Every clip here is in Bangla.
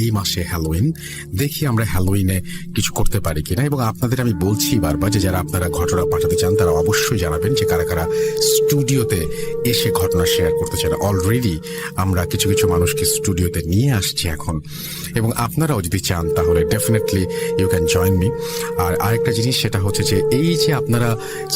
এই মাসে হ্যালোইন, দেখি আমরা হ্যালোইনে কিছু করতে পারি কিনা। এবং আপনাদের আমি বলছি বারবার যে যারা আপনারা ঘটনা পাঠাতে চান তারা অবশ্যই জানাবেন যে কারা কারা স্টুডিওতে এসে ঘটনা শেয়ার করতে চান। অলরেডি আমরা কিছু কিছু মানুষকে স্টুডিওতে নিয়ে আসছি এখন, এবং আপনারাও যদি চান তাহলে definitely you can join me. আর আরেকটা জিনিস সেটা হচ্ছে যে এই যে আপনারা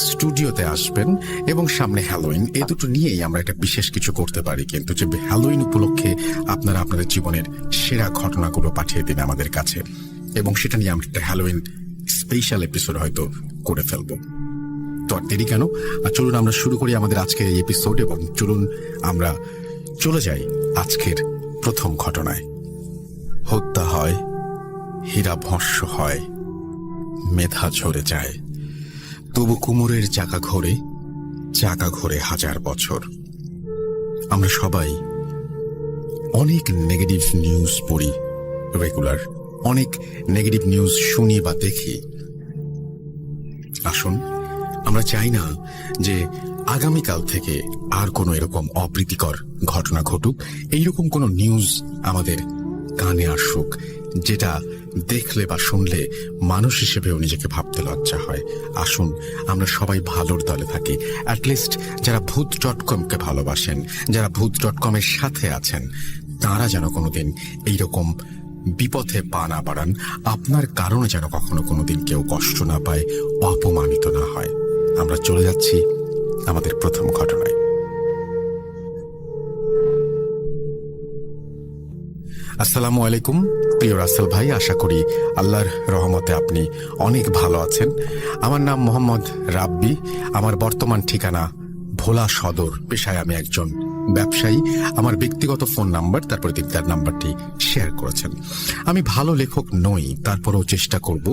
স্টুডিওতে আসবেন এবং সামনে হ্যালোইন, এই দুটো নিয়েই আমরা একটা বিশেষ কিছু করতে পারি। কিন্তু যে হ্যালোইন উপলক্ষে আপনারা আপনাদের জীবনের সেরা ঘটনাগুলো পাঠিয়ে দিন আমাদের কাছে, এবং সেটা নিয়ে আমরা একটা হ্যালোইন স্পেশাল এপিসোড হয়তো করে ফেলবো। তো আর দেরি কেন, আর চলুন আমরা শুরু করি আমাদের আজকের এই এপিসোড, এবং চলুন আমরা চলে যাই আজকের প্রথম ঘটনায়। হত্যা হয়, হীরা ভস্য হয়, মেধা ঝরে যায়, তবু কুমোরের চাকা ঘোরে হাজার বছর। আমরা সবাই অনেক নেগেটিভ নিউজ পড়ি রেগুলার, অনেক নেগেটিভ নিউজ শুনি বা দেখি। আসুন, আমরা চাই না যে আগামীকাল থেকে আর কোনো এরকম অপ্রীতিকর ঘটনা ঘটুক, এইরকম কোনো নিউজ আমাদের কানে আসুক যেটা দেখলে বা শুনলে মানুষ হিসেবেও নিজেকে ভাবতে লজ্জা হয়। আসুন, আমরা সবাই ভালোর দলে থাকি। অ্যাটলিস্ট যারা ভূত.কমকে ভালোবাসেন, যারা ভূত.কমের সাথে আছেন, তারা যেন কোনোদিন এইরকম বিপথে পা না বাড়ান। আপনার কারণে যেন কখনো কোনোদিন কেউ কষ্ট না পায়, অপমানিত না হয়। আমরা চলে যাচ্ছি আমাদের প্রথম ঘটনায়। আসসালামু আলাইকুম প্রিয় রাসেল ভাই, আশা করি আল্লাহর রহমতে আপনি অনেক ভালো আছেন। আমার নাম মোহাম্মদ রাব্বি, আমার বর্তমান ঠিকানা ভোলা সদর। পেশায় আমি একজন ব্যবসায়ী। আমার ব্যক্তিগত ফোন নাম্বার, তারপরে তিনি তার নাম্বারটি শেয়ার করেছেন। আমি ভালো লেখক নই, তারপরেও চেষ্টা করব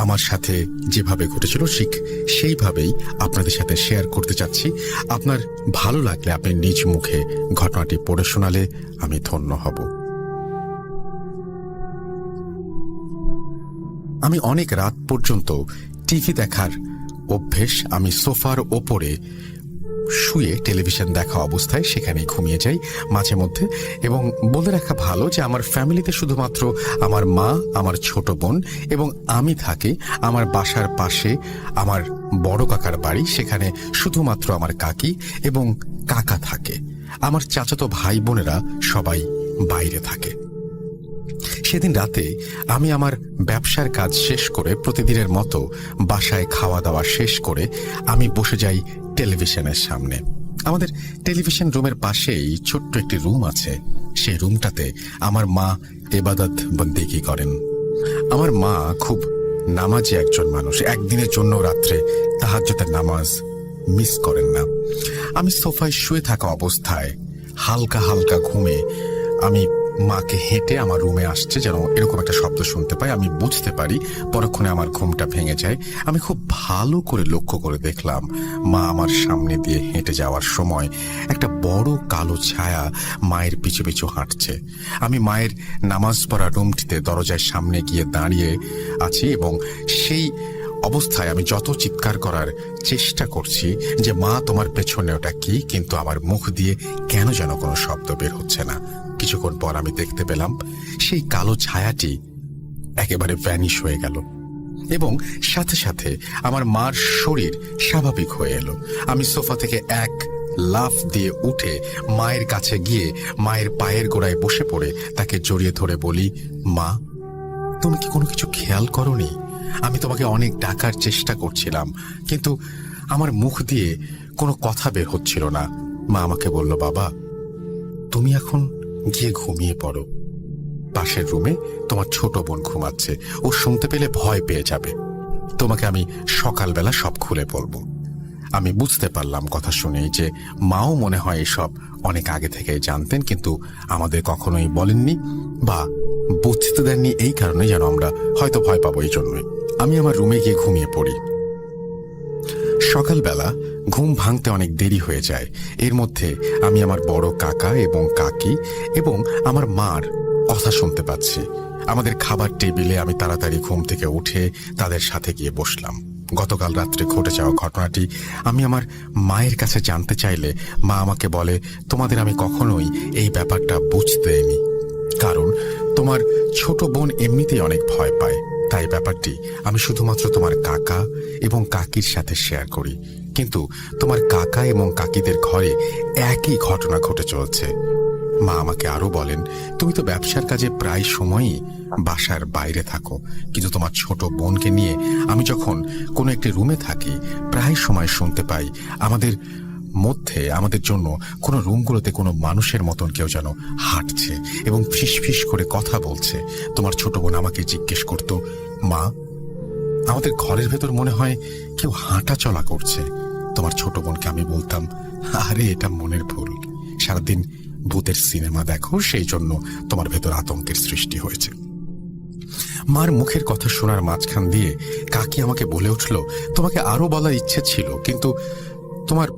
আমার সাথে যেভাবে ঘটেছিল ঠিক সেইভাবেই আপনাদের সাথে শেয়ার করতে চাচ্ছি। আপনার ভালো লাগলে আপনি নিজ মুখে ঘটনাটি পড়ে শোনালে আমি ধন্য হব। আমি অনেক রাত পর্যন্ত টিভি দেখার অভ্যেস। আমি সোফার ওপরে শুয়ে টেলিভিশন দেখা অবস্থায় সেখানেই ঘুমিয়ে যাই মাঝে মধ্যে। এবং বলে রাখা ভালো যে আমার ফ্যামিলিতে শুধুমাত্র আমার মা, আমার ছোট বোন এবং আমি থাকি। আমার বাসার পাশে আমার বড় কাকার বাড়ি, সেখানে শুধুমাত্র আমার কাকি এবং কাকা থাকে। আমার চাচাতো ভাই বোনেরা সবাই বাইরে থাকে। সেদিন রাতে আমি আমার ব্যবসার কাজ শেষ করে প্রতিদিনের মতো বাসায় খাওয়া দাওয়া শেষ করে আমি বসে যাই টেলিভিশনের সামনে। আমাদের টেলিভিশন রুমের পাশেই ছোট্ট একটি রুম আছে। সেই রুমটাতে আমার মা ইবাদত বন্দেগি করেন। আমার মা খুব নামাজি একজন মানুষ, একদিনের জন্য রাত্রে তাহাজ্জুদের নামাজ মিস করেন না। আমি সোফায় শুয়ে থাকা অবস্থায় হালকা হালকা ঘুমে আমি মাকে হেঁটে আমার রুমে আসছে যেন এরকম একটা শব্দ শুনতে পাই। আমি বুঝতে পারি, পরক্ষণে আমার ঘুমটা ভেঙে যায়। আমি খুব ভালো করে লক্ষ্য করে দেখলাম মা আমার সামনে দিয়ে হেঁটে যাওয়ার সময় একটা বড় কালো ছায়া মায়ের পিছু পিছু হাঁটছে। আমি মায়ের নামাজ পড়া রুমটিতে দরজার সামনে গিয়ে দাঁড়িয়ে আছি, এবং সেই অবস্থায় আমি যত চিৎকার করার চেষ্টা করছি যে মা তোমার পেছনে ওটা কি, কিন্তু আমার মুখ দিয়ে কেন যেন কোনো শব্দ বের হচ্ছে না। কিছুক্ষণ পর আমি দেখতে পেলাম সেই কালো ছায়াটি একেবারে ভ্যানিশ হয়ে গেল, এবং সাথে সাথে আমার মার শরীর স্বাভাবিক হয়ে এলো। আমি সোফা থেকে এক লাফ দিয়ে উঠে মায়ের কাছে গিয়ে মায়ের পায়ের গোড়ায় বসে পড়ে তাকে জড়িয়ে ধরে বলি, মা, তুমি কি কোনো কিছু খেয়াল করোনি? আমি তোমাকে অনেক ডাকার চেষ্টা করছিলাম, কিন্তু আমার মুখ দিয়ে কোনো কথা বের হচ্ছিল না। মা আমাকে বলল, বাবা, তুমি এখন গিয়ে ঘুমিয়ে পড়ো। পাশের রুমে তোমার ছোট বোন ঘুমাচ্ছে, ও শুনতে পেলে ভয় পেয়ে যাবে। তোমাকে আমি সকালবেলা সব খুলে বলবো। আমি বুঝতে পারলাম কথা শুনেই যে মাও মনে হয় এসব অনেক আগে থেকে জানতেন, কিন্তু আমাদের কখনোই বলেননি বা বুঝতে দেননি। এই কারণে যেন আমরা হয়তো ভয় পাবো, এই জন্যই আমি আমার রুমে গিয়ে ঘুমিয়ে পড়ি। সকালবেলা ঘুম ভাঙতে অনেক দেরি হয়ে যায়। এর মধ্যে আমি আমার বড় কাকা এবং কাকি এবং আমার মার কথা শুনতে পাচ্ছি। আমাদের খাবার টেবিলে আমি তাড়াতাড়ি ঘুম থেকে উঠে তাদের সাথে গিয়ে বসলাম। গতকাল রাত্রে ঘটে যাওয়া ঘটনাটি আমি আমার মায়ের কাছে জানতে চাইলে মা আমাকে বলে, তোমাদের আমি কখনোই এই ব্যাপারটা বুঝতে দেইনি। কারণ তোমার ছোট বোন এমনিতেই অনেক ভয় পায়, তাই ব্যাপারটি আমি শুধুমাত্র তোমার কাকা এবং কাকির সাথে শেয়ার করি। কিন্তু তোমার কাকা এবং কাকিদের ঘরে একই ঘটনা ঘটে চলছে। মা আমাকে আরো বলেন, তুমি তো ব্যবসার কাজে প্রায় সময়ই বাসার বাইরে থাকো, কিন্তু তোমার ছোট বোনকে নিয়ে আমি যখন কোনো একটি রুমে থাকি প্রায় সময় শুনতে পাই আমাদের জন্য কোনো রুমগুলোতে কোনো মানুষের মতন কেউ যেন হাঁটছে এবং ফিস করে কথা বলছে। তোমার ছোট বোন আমাকে জিজ্ঞেস করত, মা, আমাদের ঘরের ভেতর মনে হয় কেউ হাঁটা চলা করছে। তোমার ছোট বোনকে আমি বলতাম, আরে এটা মনের ভুল, সারাদিন ভূতের সিনেমা দেখো, সেই জন্য তোমার ভেতর আতঙ্কের সৃষ্টি হয়েছে। মার মুখের কথা শোনার মাঝখান দিয়ে কাকি আমাকে বলে উঠল, তোমাকে আরো বলার ইচ্ছে ছিল, কিন্তু তোমার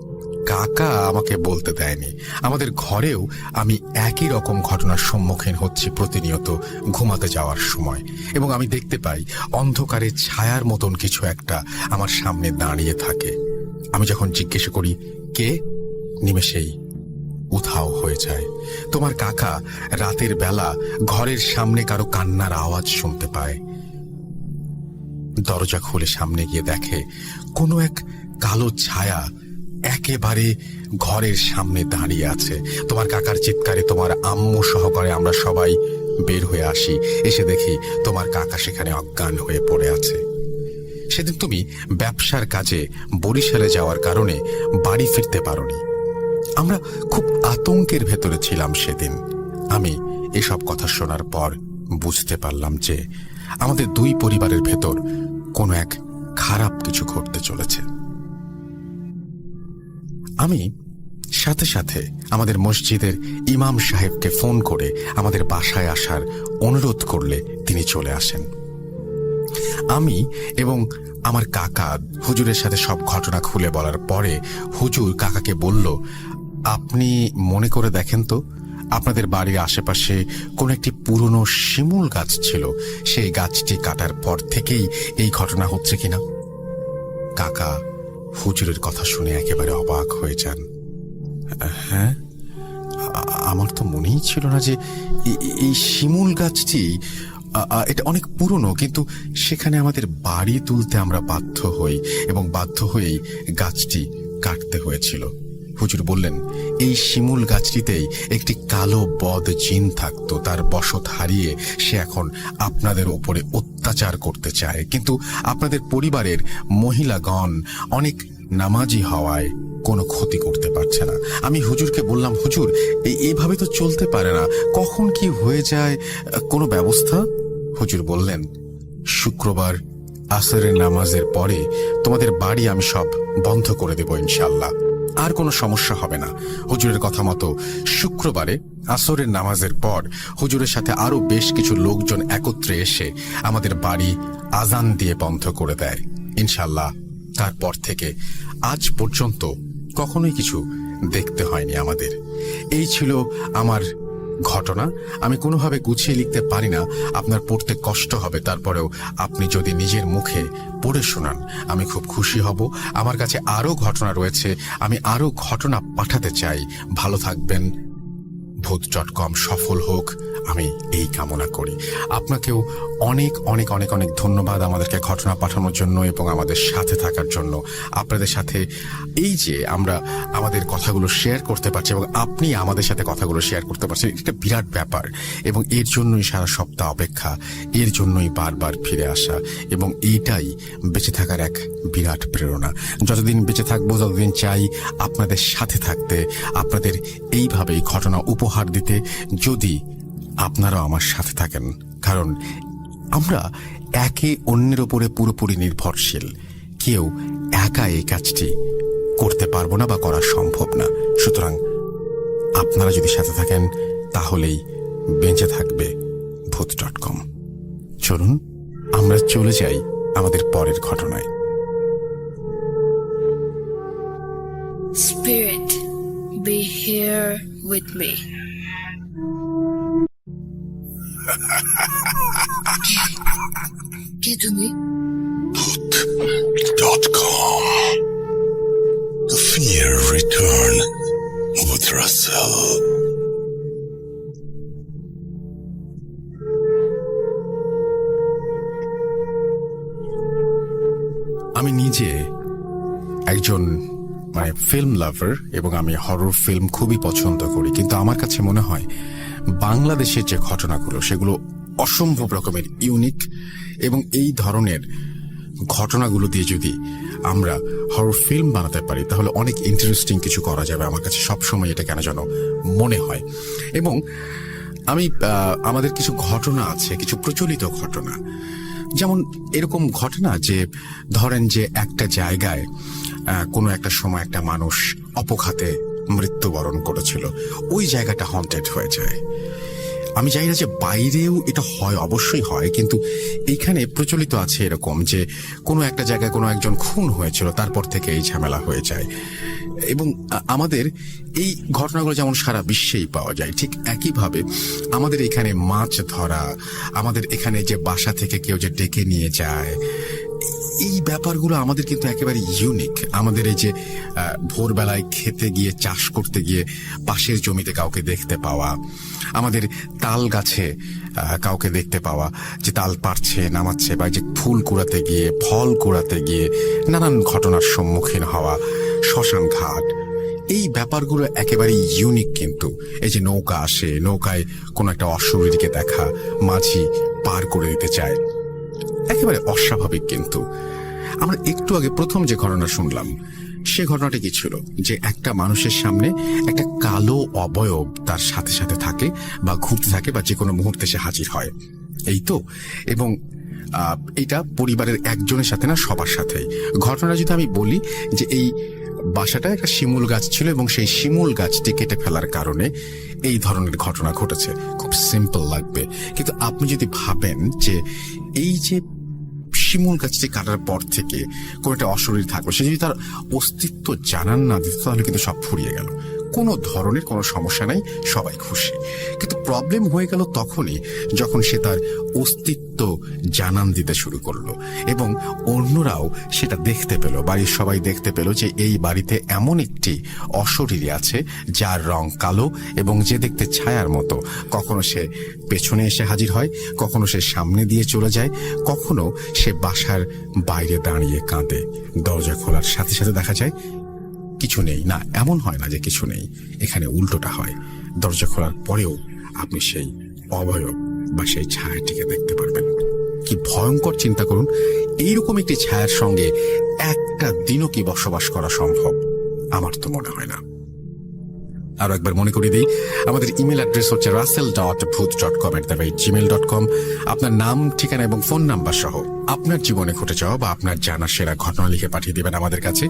কাকা আমাকে বলতে দেয়নি। আমাদের ঘরেও আমি একই রকম ঘটনার সম্মুখীন হচ্ছি প্রতিনিয়ত ঘুমাতে যাওয়ার সময়, এবং আমি দেখতে পাই অন্ধকারে ছায়ার মতন কিছু একটা আমার সামনে দাঁড়িয়ে থাকে। আমি যখন জিজ্ঞেস করি কে, নিমেষেই উধাও হয়ে যায়। তোমার কাকা রাতের বেলা ঘরের সামনে কারো কান্নার আওয়াজ শুনতে পায়। দরজা খুলে সামনে গিয়ে দেখে কোনো এক কালো ছায়া একেবারে ঘরের সামনে দাঁড়িয়ে আছে। তোমার কাকার চিৎকারে তোমার আম্মু সহকারে আমরা সবাই বের হয়ে আসি। এসে দেখি তোমার কাকা সেখানে অজ্ঞান হয়ে পড়ে আছে। সেদিন তুমি ব্যবসার কাজে বরিশালে যাওয়ার কারণে বাড়ি ফিরতে পারোনি। আমরা খুব আতঙ্কের ভেতরে ছিলাম সেদিন। আমি এসব কথা শোনার পর বুঝতে পারলাম যে আমাদের দুই পরিবারের ভেতর কোনো এক খারাপ কিছু ঘটতে চলেছে। আমি সাথে সাথে আমাদের মসজিদের ইমাম সাহেবকে ফোন করে আমাদের বাসায় আসার অনুরোধ করলে তিনি চলে আসেন। আমি এবং আমার কাকা হুজুরের সাথে সব ঘটনা খুলে বলার পরে হুজুর কাকাকে বলল, আপনি মনে করে দেখেন তো, আপনাদের বাড়ির আশেপাশে কোন একটি পুরনো শিমুল গাছ ছিল, সেই গাছটি কাটার পর থেকেই এই ঘটনা হচ্ছে কিনা। কাকা হুজুরের কথা শুনে একেবারে অবাক হয়ে যান। হ্যাঁ, আমার তো মনেই ছিল না যে এই শিমুল গাছটি, এটা অনেক পুরনো, কিন্তু সেখানে আমাদের বাড়ি তুলতে আমরা বাধ্য হই এবং বাধ্য হয়েই গাছটি কাটতে হয়েছিল। হুজুর বললেন, এই শিমুল গাছটিতেই একটি কালো বদ জিন থাকতো, তার বশত হারিয়ে সে এখন আপনাদের ওপরে অত্যাচার করতে চায়, কিন্তু আপনাদের পরিবারের মহিলাগণ অনেক নামাজি হওয়ায় কোনো ক্ষতি করতে পারছে না। আমি হুজুরকে বললাম, হুজুর, এইভাবে তো চলতে পারে না, কখন কি হয়ে যায়, কোনো ব্যবস্থা? হুজুর বললেন, শুক্রবার আসরের নামাজের পরে তোমাদের বাড়ি আমি সব বন্ধ করে দেব ইনশাল্লাহ, আর কোনো সমস্যা হবে না। হুজুরের কথা মতো শুক্রবারে আসরের নামাজের পর হুজুরের সাথে আরো বেশ কিছু লোকজন একত্রে এসে আমাদের বাড়ি আজান দিয়ে বন্ধ করে দেয় ইনশাল্লাহ। তারপর থেকে আজ পর্যন্ত কখনোই কিছু দেখতে হয়নি আমাদের। এই ছিল আমার ঘটনা। আমি কোনোভাবে গুছিয়ে লিখতে পারি না, আপনার পড়তে কষ্ট হবে, তারপরেও আপনি যদি নিজের মুখে পড়ে শোনান আমি খুব খুশি হব। আমার কাছে আরো ঘটনা রয়েছে, আমি আরো ঘটনা পাঠাতে চাই। ভালো থাকবেন, ভূত.com সফল হোক, আমি এই কামনা করি। আপনাকেও অনেক অনেক অনেক অনেক ধন্যবাদ আমাদেরকে ঘটনা পাঠানোর জন্য এবং আমাদের সাথে থাকার জন্য। আপনাদের সাথে এই যে আমরা আমাদের কথাগুলো শেয়ার করতে পারছি এবং আপনি আমাদের সাথে কথাগুলো শেয়ার করতে পারছেন, এটা বিরাট ব্যাপার, এবং এর জন্যই সারা সপ্তাহ অপেক্ষা, এর জন্যই বারবার ফিরে আসা, এবং এইটাই বেঁচে থাকার এক বিরাট প্রেরণা। যতদিন বেঁচে থাকবো ততদিন চাই আপনাদের সাথে থাকতে, আপনাদের এইভাবেই ঘটনা উপহার দিতে, যদি আপনারাও আমার সাথে থাকেন, কারণ আমরা একে অন্যের উপরে পুরোপুরি নির্ভরশীল। কেউ একা এই কাজটি করতে পারবো না বা করা সম্ভব না। সুতরাং আপনারা যদি সাথে থাকেন তাহলেই বেঁচে থাকবে ভূত.com। চলুন আমরা চলে যাই আমাদের পরের ঘটনায়। Spirit, be here with me. কে তুমি? Voot.com. The Fear Return with Russell. আমি নিজে একজন মানে ফিল্ম লাভার এবং আমি হরর ফিল্ম খুবই পছন্দ করি, কিন্তু আমার কাছে মনে হয় বাংলাদেশের যে ঘটনাগুলো সেগুলো অসম্ভব রকমের ইউনিক, এবং এই ধরনের ঘটনাগুলো দিয়ে যদি আমরা হরর ফিল্ম বানাতে পারি তাহলে অনেক ইন্টারেস্টিং কিছু করা যাবে। আমার কাছে সবসময় এটা কেন যেন মনে হয়। এবং আমি আমাদের কিছু ঘটনা আছে, কিছু প্রচলিত ঘটনা, যেমন এরকম ঘটনা যে ধরেন যে একটা জায়গায় কোনো একটা সময় একটা মানুষ অপঘাতে মৃত্যুবরণ করেছিল, ওই জায়গাটা হন্টেড হয়ে যায়। আমি জানি না যে বাইরেও এটা হয়, অবশ্যই হয়, কিন্তু এইখানে প্রচলিত আছে এরকম যে কোনো একটা জায়গায় কোনো একজন খুন হয়েছিল, তারপর থেকে এই ঝামেলা হয়ে যায়। এবং আমাদের এই ঘটনাগুলো যেমন সারা বিশ্বেই পাওয়া যায়, ঠিক একইভাবে আমাদের এখানে মাছ ধরা, আমাদের এখানে যে বাসা থেকে কেউ যে ডেকে নিয়ে যায়, এই ব্যাপারগুলো আমাদের কিন্তু একেবারে ইউনিক। আমাদের এই যে ভোরবেলায় খেতে গিয়ে, চাষ করতে গিয়ে পাশের জমিতে কাউকে দেখতে পাওয়া, আমাদের তাল গাছে কাউকে দেখতে পাওয়া যে তাল পাড়ছে, নামাচ্ছে, বা যে ফুল কুড়াতে গিয়ে, ফল কুড়াতে গিয়ে নানান ঘটনার সম্মুখীন হওয়া, শ্মশান ঘাট, এই ব্যাপারগুলো একেবারে ইউনিক। কিন্তু এই যে নৌকা আসে, নৌকায় কোনো একটা অশরীরীকে দেখা, মাঝি পার করে দিতে চায়, একেবারে অস্বাভাবিক। কিন্তু আমরা একটু আগে প্রথম যে ঘটনা শুনলাম, সে ঘটনাটি কি ছিল যে একটা মানুষের সামনে একটা কালো অবয়ব তার সাথে সাথে থাকে বা ঘুরতে থাকে বা যে কোনো মুহূর্তে সে হাজির হয়, এই তো। এবং এটা পরিবারের একজনের সাথে না, সবার সাথেই। ঘটনাটা যদি আমি বলি যে এই বাসাটা একটা শিমুল গাছ ছিল এবং সেই শিমুল গাছটি কেটে ফেলার কারণে এই ধরনের ঘটনা ঘটেছে। খুব সিম্পল লাগবে, কিন্তু আপনি যদি ভাবেন যে এই যে শিমুল গাছটি কাটার পর থেকে কোনো একটা অশরীর থাকলো, সে যদি তার অস্তিত্ব জানান না দিত তাহলে কিন্তু সব ফুরিয়ে গেল, কোনো ধরনের কোনো সমস্যা নাই, সবাই খুশি। কিন্তু প্রবলেম হয়ে গেল তখনই যখন সে তার অস্তিত্ব জানান দিতে শুরু করলো এবং অন্যরাও সেটা দেখতে পেল, বাড়ির সবাই দেখতে পেল যে এই বাড়িতে এমন একটি অশরীরী আছে যার রং কালো এবং যে দেখতে ছায়ার মতো। কখনো সে পেছনে এসে হাজির হয়, কখনো সে সামনে দিয়ে চলে যায়, কখনো সে বাসার বাইরে দাঁড়িয়ে কাঁদে। দরজা খোলার সাথে সাথে দেখা যায় কিছু নেই। না, এমন হয় না যে কিছু নেই, এখানে উল্টোটা হয়। দরজা খোলার পরেও আপনি সেই অবয়ব বা সেই ছায়াটিকে দেখতে পারবেন। কি ভয়ঙ্কর! চিন্তা করুন, এইরকম একটি ছায়ার সঙ্গে একটা দিনও কি বসবাস করা সম্ভব? আমার তো মনে হয় না। আরো একবার মনে করিয়ে দিই, আমাদের ইমেল অ্যাড্রেস হচ্ছে russell.booth.com@gmail.com। আপনার নাম, ঠিকানা এবং ফোন নাম্বার সহ আপনার জীবনে ঘটে যাওয়া বা আপনার জানা সেরা ঘটনা লিখে পাঠিয়ে দেবেন আমাদের কাছে।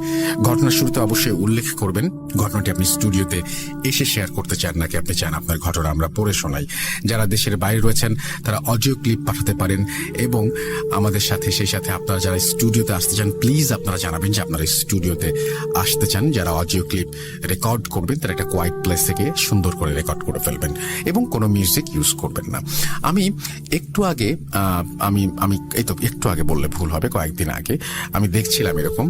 ঘটনার শুরুতে অবশ্যই উল্লেখ করবেন ঘটনাটি আপনি স্টুডিওতে এসে শেয়ার করতে চান নাকি আপনি চান আপনার ঘটনা আমরা পড়ে শোনাই। যারা দেশের বাইরে রয়েছেন তারা অডিও ক্লিপ পাঠাতে পারেন, এবং আমাদের সাথে সেই সাথে আপনারা যারা স্টুডিওতে আসতে চান প্লিজ আপনারা জানাবেন যে আপনারা স্টুডিওতে আসতে চান। যারা অডিও ক্লিপ রেকর্ড করবেন তারা একটা কোয়াইট প্লেস থেকে সুন্দর করে রেকর্ড করে ফেলবেন এবং কোনো মিউজিক ইউজ করবেন না। আমি একটু আগে এই তো একটু আগে বললে ভুল হবে, কয়েকদিন আগে আমি দেখছিলাম এরকম।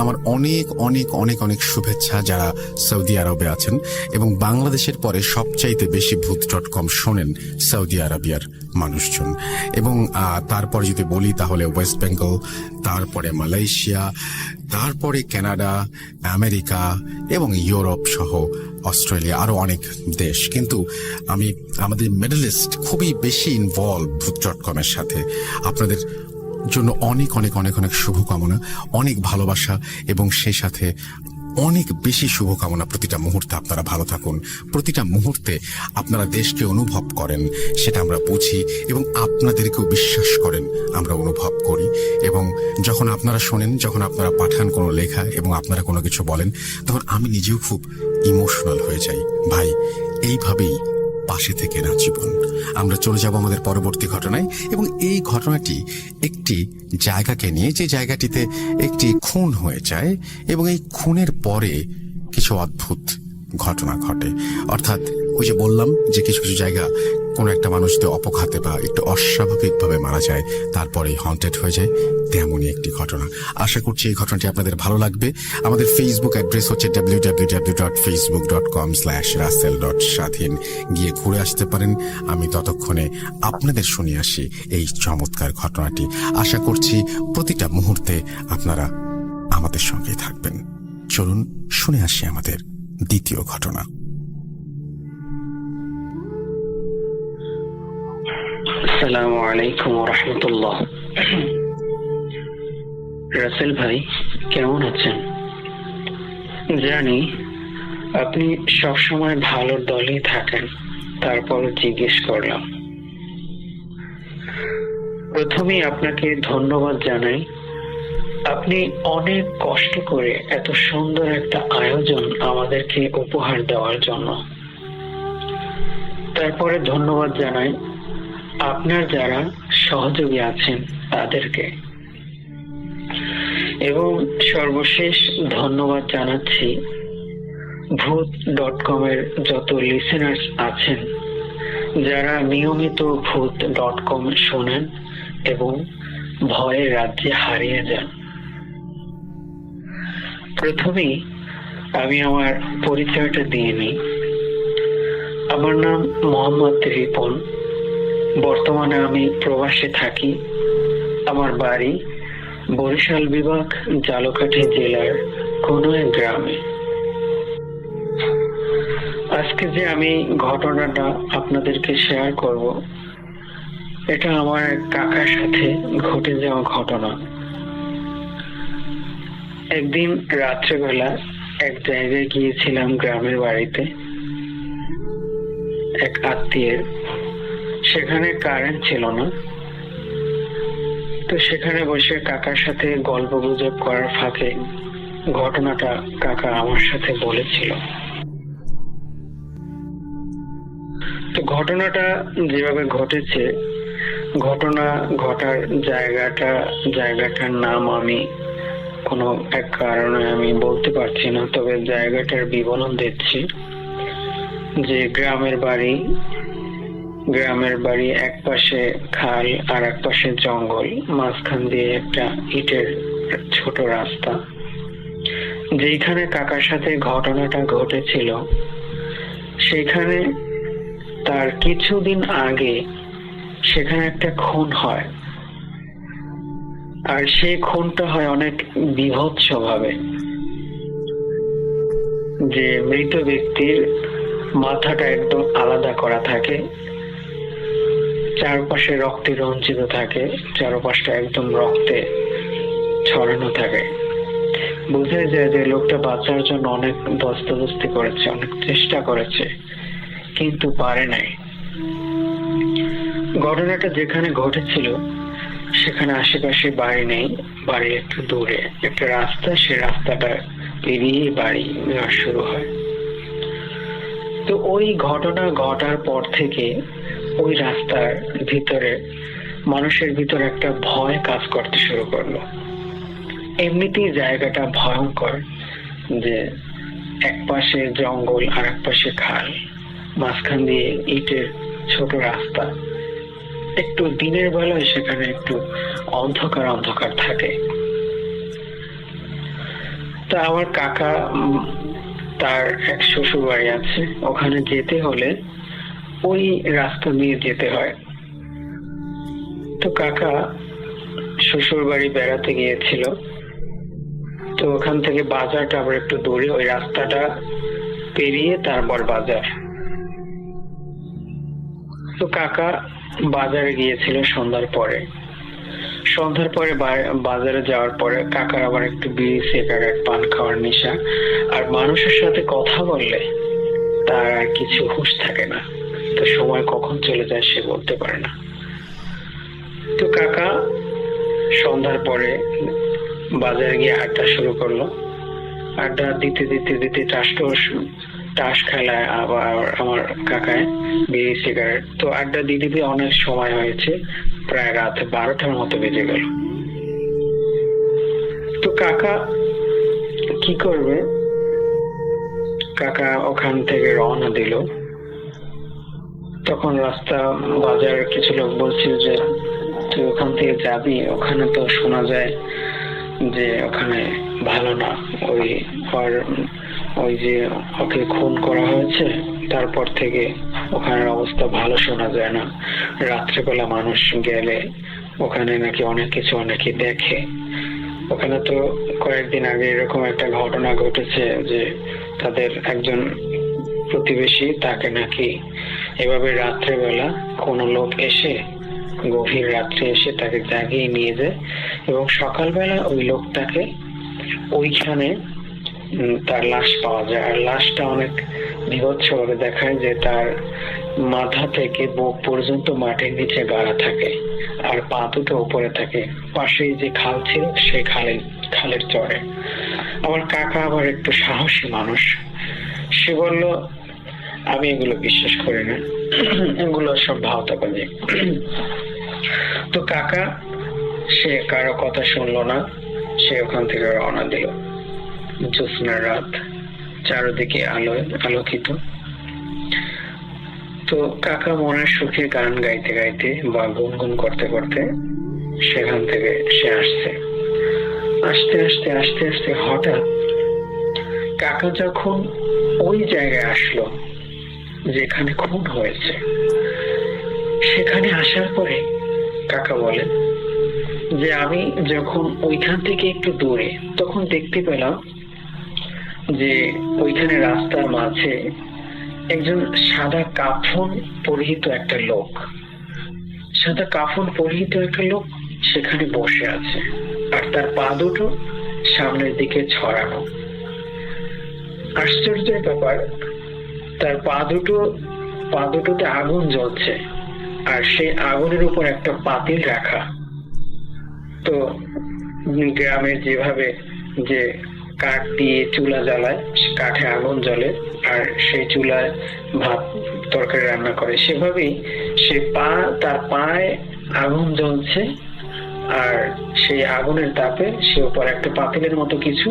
আমার অনেক অনেক অনেক অনেক শুভেচ্ছা যারা সৌদি আরবে আছেন, এবং বাংলাদেশের পরে সবচাইতে বেশি ভূত.com শোনেন সৌদি আরবিয়ার মানুষজন। এবং তারপরে যদি বলি তাহলে ওয়েস্ট বেঙ্গল, তারপরে মালয়েশিয়া, তারপরে কানাডা, আমেরিকা এবং ইউরোপ সহ অস্ট্রেলিয়া, আরো অনেক দেশ। কিন্তু আমাদের মিডল ইস্ট খুবই বেশি ইনভলভ ভূত.com এর সাথে। আপনাদের জন্য অনেক অনেক অনেক অনেক শুভকামনা, অনেক ভালোবাসা এবং সেই সাথে অনেক বেশি শুভকামনা। প্রতিটা মুহূর্তে আপনারা ভালো থাকুন, প্রতিটা মুহূর্তে আপনারা দেশকে অনুভব করেন সেটা আমরা বুঝি, এবং আপনাদেরকেও বিশ্বাস করেন আমরা অনুভব করি। এবং যখন আপনারা শোনেন, যখন আপনারা পাঠান কোনো লেখা এবং আপনারা কোনো কিছু বলেন, তখন আমি নিজেও খুব ইমোশনাল হয়ে যাই। ভাই, এইভাবেই পাশে থেকে না জীবন। আমরা চলে যাব আমাদের পরবর্তী ঘটনায়, এবং এই ঘটনাটি একটি জায়গাকে নিয়ে, যে জায়গাটিতে একটি খুন হয়ে যায় এবং এই খুনের পরে কিছু অদ্ভুত ঘটনা ঘটে। অর্থাৎ ওই যে বললাম যে কিছু কিছু জায়গা কোনো একটা মানুষ যদি অপঘাতে বা একটু অস্বাভাবিকভাবে মারা যায় তারপরেই হন্টেড হয়ে যায়, তেমনই একটি ঘটনা। আশা করছি এই ঘটনাটি আপনাদের ভালো লাগবে। আমাদের ফেসবুক অ্যাড্রেস হচ্ছে www.facebook.com/russell.স্বাধীন, গিয়ে ঘুরে আসতে পারেন। আমি ততক্ষণে আপনাদের শুনিয়ে আসি এই চমৎকার ঘটনাটি। আশা করছি প্রতিটা মুহূর্তে আপনারা আমাদের সঙ্গেই থাকবেন। চলুন শুনে আসি আমাদের দ্বিতীয় ঘটনা। আসসালামু আলাইকুম ওয়া রাহমাতুল্লাহ। রাসেল ভাই, কেমন আছেন? জানি আপনি সবসময় ভালোর দলেই থাকেন, তারপর জিজ্ঞেস করলাম। প্রথমেই আপনাকে ধন্যবাদ জানাই। আপনি অনেক কষ্ট করে এত সুন্দর একটা আয়োজন আমাদেরকে উপহার দেওয়ার জন্য। তারপরে ধন্যবাদ জানাই আপনার যারা সহযোগী আছেন তাদেরকে, এবং সর্বশেষ ধন্যবাদ জানাচ্ছি ভূত.com এর যত লিসেনার্স আছেন যারা নিয়মিত ভূত.com শোনেন এবং ভয়ের রাজ্যে হারিয়ে যান। প্রথমেই আমি আমার পরিচয়টা দিয়ে নিই। আমার নাম মোহাম্মদ রিপন। বর্তমানে আমি প্রবাসে থাকি। আমার বাড়ি বরিশাল বিভাগ, ঝালকাঠি জেলার কোনো এক গ্রামে। আজকে যে আমি ঘটনাটা আপনাদেরকে শেয়ার করব, এটা আমার এক কাকার সাথে ঘটে যাওয়া ঘটনা। একদিন রাত্রেবেলা এক জায়গায় গিয়েছিলাম, গ্রামের বাড়িতে এক আত্মীয়ের। সেখানে কারেন্ট ছিল না, তো সেখানে বসে কাকার সাথে গল্প গুজব করার ফাঁকে ঘটনাটা কাকা আমার সাথে বলেছিল। তো ঘটনাটা যেভাবে ঘটেছে, ঘটনা ঘটার জায়গাটার নাম আমি কোনো এক কারণে আমি বলতে পারছি না, তবে জায়গাটার বিবরণ দিচ্ছি। যে গ্রামের বাড়ি এক পাশে খাল আর এক পাশে জঙ্গল, মাঝখান দিয়ে একটা ইটের ছোট রাস্তা। যেখানে কাকার সাথে ঘটনাটা ঘটেছিল সেখানে তার কিছুদিন আগে সেখানে একটা খুন হয়, আর সেই খুনটা হয় অনেক বীভৎস ভাবে। যে মৃত ব্যক্তির মাথাটা একদম আলাদা করা থাকে, চারপাশে রক্তে রঞ্জিত থাকে, চারপাশটা একদম রক্তে ছড়ানো থাকে। বোঝা যায় যে লোকটা বাঁচার জন্য অনেক দস্তাদস্তি করেছে, অনেক চেষ্টা করেছে, কিন্তু পারে নাই। ঘটনাটা যেখানে ঘটেছিল সেখানে আশেপাশে বাড়ি নেই, বাড়ি একটু দূরে একটা রাস্তা, সে রাস্তাটা পেরিয়ে বাড়ি শুরু হয়। তো ওই ঘটনা ঘটার পর থেকে ওই রাস্তার ভিতরে মানুষের ভিতরে একটা ভয় কাজ করতে শুরু করলো। এমনিতেই জায়গাটা ভয়ঙ্কর, যে এক পাশে জঙ্গল আর এক পাশে খাল, মাঝখান দিয়ে ইটের ছোট রাস্তা। একটু দিনের বেলায় সেখানে একটু অন্ধকার অন্ধকার থাকে। তা আমার কাকা, তার এক শ্বশুর বাড়ি আছে, ওখানে যেতে হলে ওই রাস্তা দিয়ে যেতে হয়। তো কাকা শ্বশুর বাড়ি বেড়াতে গিয়েছিল, তো ওখান থেকে বাজারটা আবার একটু দূরে, ওই রাস্তাটা পেরিয়ে তারপর বাজার। তো কাকা বাজারে গিয়েছিল সন্ধ্যার পরে বাজারে যাওয়ার পরে কাকার আবার একটু বিড়ি, সিগারেট, পান খাওয়ার নেশা। আর মানুষের সাথে কথা বললে তার আর কিছু হুঁশ থাকে না, তো সময় কখন চলে যায় সে বলতে পারে না। তো কাকা সন্ধ্যার পরে বাজারে গিয়ে আড্ডা শুরু করলো। আড্ডা দিতে দিতে দিতে তাস খেলায় আবার আমার কাকায় বিড়ি, সিগারেট। তো আড্ডা দিতে দিতে অনেক সময় হয়েছে, প্রায় রাত 12টার মতো বেজে গেল। তো কাকা কি করবে, কাকা ওখান থেকে রওনা দিল। তখন রাস্তা বাজার কিছু লোক বলছিল যে তুই ওখান থেকে যাবি, ওখানে তো শোনা যায় যে ওখানে ভালো না, ওই আর ওই যে ওকে খুন করা হয়েছে তারপর থেকে ওখানের অবস্থা ভালো শোনা যায় না। রাত্রেবেলা মানুষ গেলে ওখানে নাকি অনেক কিছু অনেকে দেখে। ওখানে তো কয়েকদিন আগে এরকম একটা ঘটনা ঘটেছে যে তাদের একজন প্রতিবেশী, তাকে নাকি এভাবে রাত্রেবেলা কোনো লোক এসে গভীর রাত্রে এসে তাকে জাগিয়ে নিয়ে যায় এবং সকালবেলা ওই লোকটাকে ওইখানে তার লাশ পাওয়া যায়। আর লাশটা অনেক বিভৎস ভাবে দেখায় যে তার মাথা থেকে বুক পর্যন্ত মাটির নিচে গাড়া থাকে আর পা দুটো উপরে থাকে। পাশেই যে খাল ছিল সেই খালের চরে। আমার কাকা আবার একটু সাহসী মানুষ, সে বলল আমি এগুলো বিশ্বাস করি না, এগুলো সব ভাওতাবাজি। তো কাকা সে কারো কথা শুনলো না, সে ওখান থেকে রওনা দিল। জ্যোৎস্নার রাত, চারদিকে আলোয় আলোকিত। তো কাকা মনের সুখে গান গাইতে গাইতে বা গুনগুন করতে করতে সেখান থেকে সে আসছে। আস্তে আস্তে আস্তে আস্তে হঠাৎ কাকা যখন ওই জায়গায় আসলো যেখানে খুন হয়েছে, সেখানে আসার পরে কাকা বলেন যে আমি যখন ওইখান থেকে একটু দূরে তখন দেখতে পেলাম যে ওইখানে রাস্তার মাঝে একজন সাদা কাফন পরিহিত একটা লোক, সাদা কাফন পরিহিত একটা লোক সেখানে বসে আছে আর তার পা দুটো সামনের দিকে ছড়ানো। আশ্চর্যের ব্যাপার, তার পা দুটোতে আগুন জ্বলছে আর সেই আগুনের উপর একটা পাতিল রাখা। তো গ্রামের যেভাবে যে কাঠ দিয়ে চুলা জ্বালায়, কাঠে আগুন জ্বলে আর সেই চুলায় ভাত তরকারি রান্না করে, সেভাবেই সে তার পায়ে আগুন জ্বলছে আর সেই আগুনের তাপে সে উপর একটা পাতিলের মতো কিছু,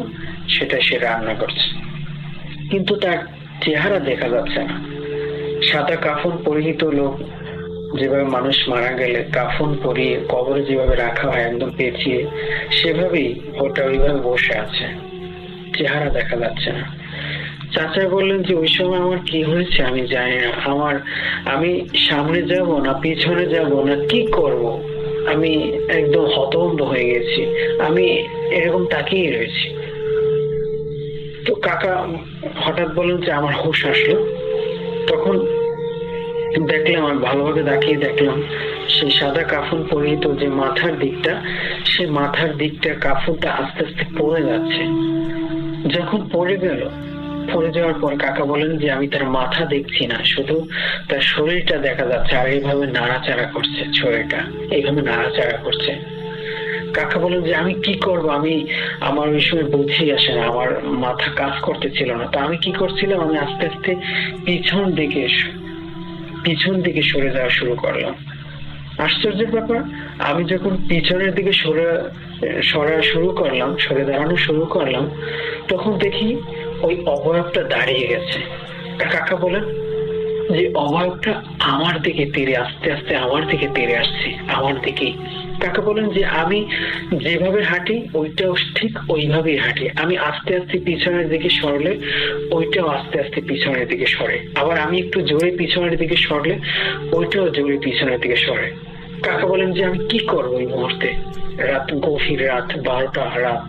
সেটা সে রান্না করছে। কিন্তু তার চেহারা দেখা যাচ্ছে না। সাদা কাফন পরিহিত লোক, যেভাবে মানুষ মারা গেলে কাফন পরিয়ে কবরে যেভাবে রাখা হয় একদম পেঁচিয়ে, সেভাবেই ওটা ওইভাবে বসে আছে, চেহারা দেখা যাচ্ছে না। চাচা বললেন যে ওই সময় আমার কি হয়েছে আমি জানি না, আমি সামনে যাব না পিছনে যাব না কি করব, আমি একদম হতভম্ব হয়ে গেছি, আমি এরকম তাকিয়ে রয়েছি। তো কাকা হঠাৎ বলেন যে আমার হুঁশ আসলো। তখন দেখলাম, আমি ভালোভাবে তাকিয়ে দেখলাম সেই সাদা কাফন পরিহিত যে মাথার দিকটা, সে মাথার দিকটা কাফনটা আস্তে আস্তে পড়ে যাচ্ছে। যখন পড়ে যাওয়ার পর কাকা বলেন যে আমি তার মাথা দেখছি না, শুধু তার শরীরটা দেখা যাচ্ছে আর এইভাবে নাড়াচাড়া করছে, শরীরটা এইভাবে নাড়াচাড়া করছে। কাকা বলেন যে আমি কি করব, আমার ওই সময় বুঝেই আসে না, আমার মাথা কাজ করতেছিল না। তো আমি কি করছিলাম, আমি আস্তে আস্তে পিছন দিকে সরে যাওয়া শুরু করলাম। আশ্চর্যের ব্যাপার, আমি যখন পিছনের দিকে সরে দাঁড়ানো শুরু করলাম, তখন দেখি ওই অবয়বটা দাঁড়িয়ে গেছে। কাকা বলেন যে অবয়বটা আমার দিকে আস্তে আস্তে আমার দিকে তেড়ে আসছে, আমার দিকেই। কাকা বলেন যে আমি যেভাবে হাঁটি ওইটাও ঠিক ওইভাবেই হাঁটি, আমি আস্তে আস্তে পিছনের দিকে সরলে ওইটাও আস্তে আস্তে পিছনের দিকে সরে, আবার আমি একটু জোরে পিছনের দিকে সরলে ওইটাও জোরে পিছনের দিকে সরে। কাকা বলেন যে আমি কি করবো এই মুহূর্তে, গভীর রাত, 12টা রাত,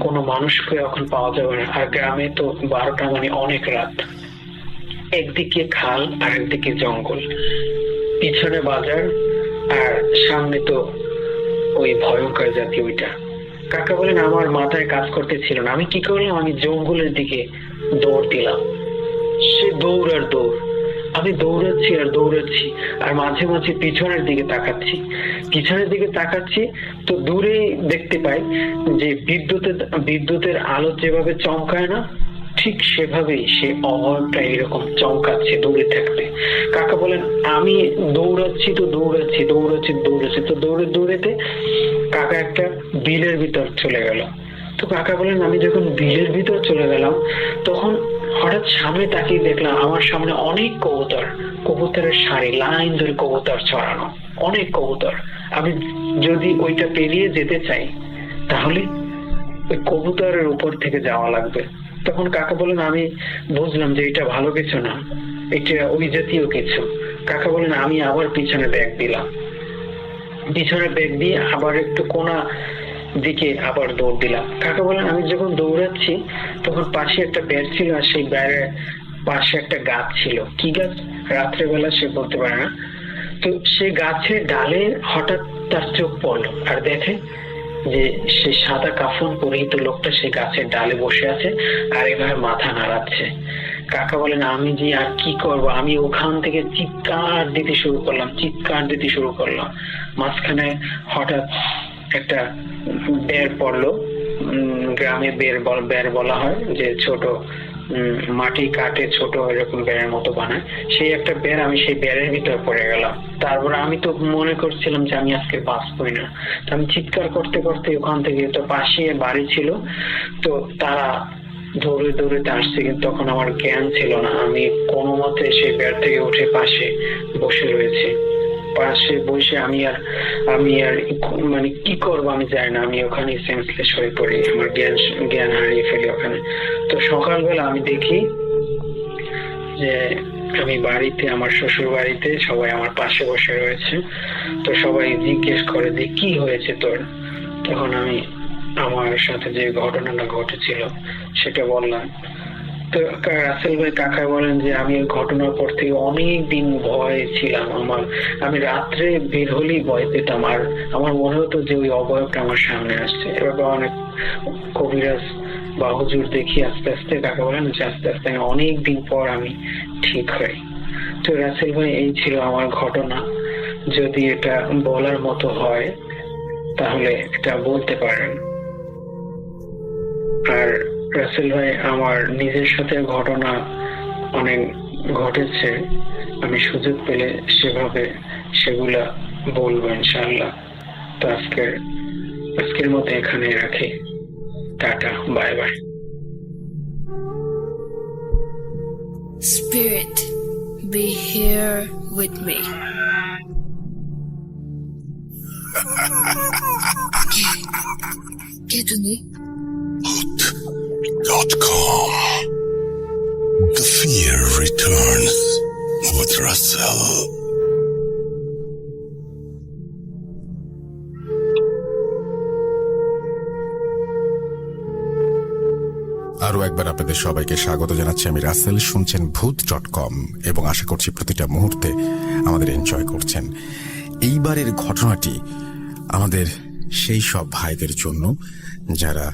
কোনো মানুষকে এখন পাওয়া যাবে না, আর গ্রামে তো 12টা মানে অনেক রাত। একদিকে খাল আর একদিকে জঙ্গল, পিছনে বাজার আর সামনে তো ওই ভয়ঙ্কর জাতি ওইটা। কাকা বলেন আমার মাথায় কাজ করতেছিল না, আমি কি করলাম, আমি জঙ্গলের দিকে দৌড় দিলাম। সে দৌড় আর দৌড়, আমি দৌড়াচ্ছি আর মাঝে মাঝে পিছনের দিকে তাকাচ্ছি। তো দূরেই দেখতে পাই যে বিদ্যুতের আলো যেভাবে চমকায় না, ঠিক সেভাবেই সে অবয়বটা এরকম চমকাচ্ছে দৌড়ে থাকতে। কাকা বলেন আমি দৌড়াচ্ছি তো দৌড়াতে কাকা একটা বিলের ভিতর চলে গেল। তো কাকা বলেন আমি যখন বিলের ভিতর চলে গেলাম, তখন হঠাৎ সামনে তাকিয়ে দেখলাম আমার সামনে অনেক কবুতরের সারি, লাইন ধরে কবুতর ছড়ানো, অনেক কবুতর। আমি যদি ওইটা পেরিয়ে যেতে চাই তাহলে ওই কবুতরের উপর থেকে যাওয়া লাগবে। তখন কাকা বলেন, আমি বুঝলাম যে এটা ভালো কিছু না, এটা ওই জাতীয় কিছু। কাকা বলেন, আমি আবার পিছনে ব্যাগ দিলাম, পিছনে ব্যাগ দিয়ে আবার একটু কোনা দিকে আবার দৌড় দিলাম। কাকা বলেন, আমি যখন দৌড়াচ্ছি তখন পাশে একটা বেড় ছিল, আর সেই বেড়ের পাশে একটা গাছ ছিল। কি গাছ রাত্রেবেলা সে বলতে পারে না। তো সেই গাছের ডালে হঠাৎ তার চোখ পড়লো, আর দেখে যে সে সাদা কাফন পরিহিত লোকটা সে গাছের ডালে বসে আছে আর এভাবে মাথা নাড়াচ্ছে। কাকা বলেন, আমি যে আর কি করব, আমি ওখান থেকে চিৎকার দিতে শুরু করলাম। মাঝখানে হঠাৎ একটা বের পড়লো, গ্রামে বের বলা হয় যে ছোট মাটি কাটে ছোট এরকম বেড়ের মতো বানায়, সেই একটা বের। আমি সেই বেড়ের ভিতরে পড়ে গেলাম। তারপরে আমি তো মনে করছিলাম যে আমি আজকে বাঁচবই না। আমি চিৎকার করতে করতে ওখান থেকে, তো পাশে বাড়ি ছিল, তো তারা দৌড়ে আসছে, কিন্তু তখন আমার জ্ঞান ছিল না। আমি কোনো মতে সেই বেড় থেকে উঠে পাশে বসে রয়েছে। পাশে বসে আমি আর মানে কি করবো আমি জানি না। আমি ওখানে সেন্সলেস হয়ে পড়ি, আমার জ্ঞান হারিয়ে ফেলি ওখানে। তো সকালবেলা আমি দেখি যে আমি বাড়িতে, আমার শ্বশুর বাড়িতে, সবাই আমার পাশে বসে রয়েছে। তো সবাই জিজ্ঞেস করে যে কি হয়েছে তোর। তখন আমি আমার সাথে যে ঘটনাটা ঘটেছিল সেটা বললাম। তো রাসেল ভাই, কাকা বলেন যে আমি ওই ঘটনার পর থেকে অনেক দিন ভয়ে ছিলাম। আমি রাত্রে বের হলেই ভয় পেতাম, আর আমার মনে হতো যে ওই অবয়বটা আমার সামনে আসছে। এভাবে অনেক কবিরাজ বা হুজুর দেখি আস্তে আস্তে, কাকা বলেন যে আস্তে আস্তে অনেক দিন পর আমি ঠিক হই। তো রাসেল ভাই, এই ছিল আমার ঘটনা। যদি এটা বলার মতো হয় তাহলে এটা বলতে পারেন। আর রাসেল ভাই, আমার নিজের সাথে ঘটনা অনেক ঘটেছে, আমি সুযোগ পেলে সেগুলা বলবো ইনশাআল্লাহ। তো আজকের মতো এখানে রাখি। Tata, bye bye. Spirit, be here with me. কে তুমি? Hood.com. The fear returns with Russell. আরো একবার আপনাদের সবাইকে স্বাগত জানাচ্ছি। আমি রাসেল, শুনছেন ভূত.com, এবং আশা করছি প্রতিটা মুহূর্তে আমাদের এনজয় করছেন। এইবারের ঘটনাটি আমাদের সেই সব ভাইদের জন্য যারা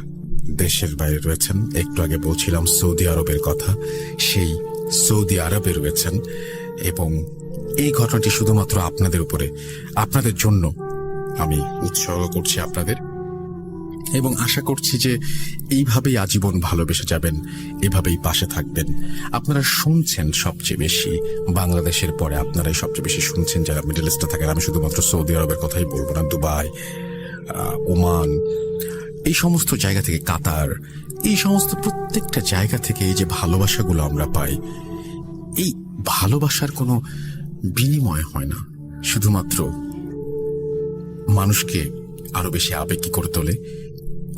দেশের বাইরে রয়েছেন। একটু আগে বলছিলাম সৌদি আরবের কথা, সেই সৌদি আরবে রয়েছেন, এবং এই ঘটনাটি শুধুমাত্র আপনাদের জন্য আমি উৎসর্গ করছি আপনাদের, এবং আশা করছি যে এইভাবেই আজীবন ভালোবেসে যাবেন, এভাবেই পাশে থাকবেন। আপনারা শুনছেন সবচেয়ে বেশি, বাংলাদেশের পরে আপনারাই সবচেয়ে বেশি শুনছেন যারা মিডল ইস্টে থাকেন। আমি শুধুমাত্র সৌদি আরবের কথাই বলবো না, দুবাই, ওমান, এই সমস্ত জায়গা থেকে, কাতার, এই সমস্ত প্রত্যেকটা জায়গা থেকে এই যে ভালোবাসাগুলো আমরা পাই, এই ভালোবাসার কোনো বিনিময় হয় না, শুধুমাত্র মানুষকে আরো বেশি আবেগী করে তোলে।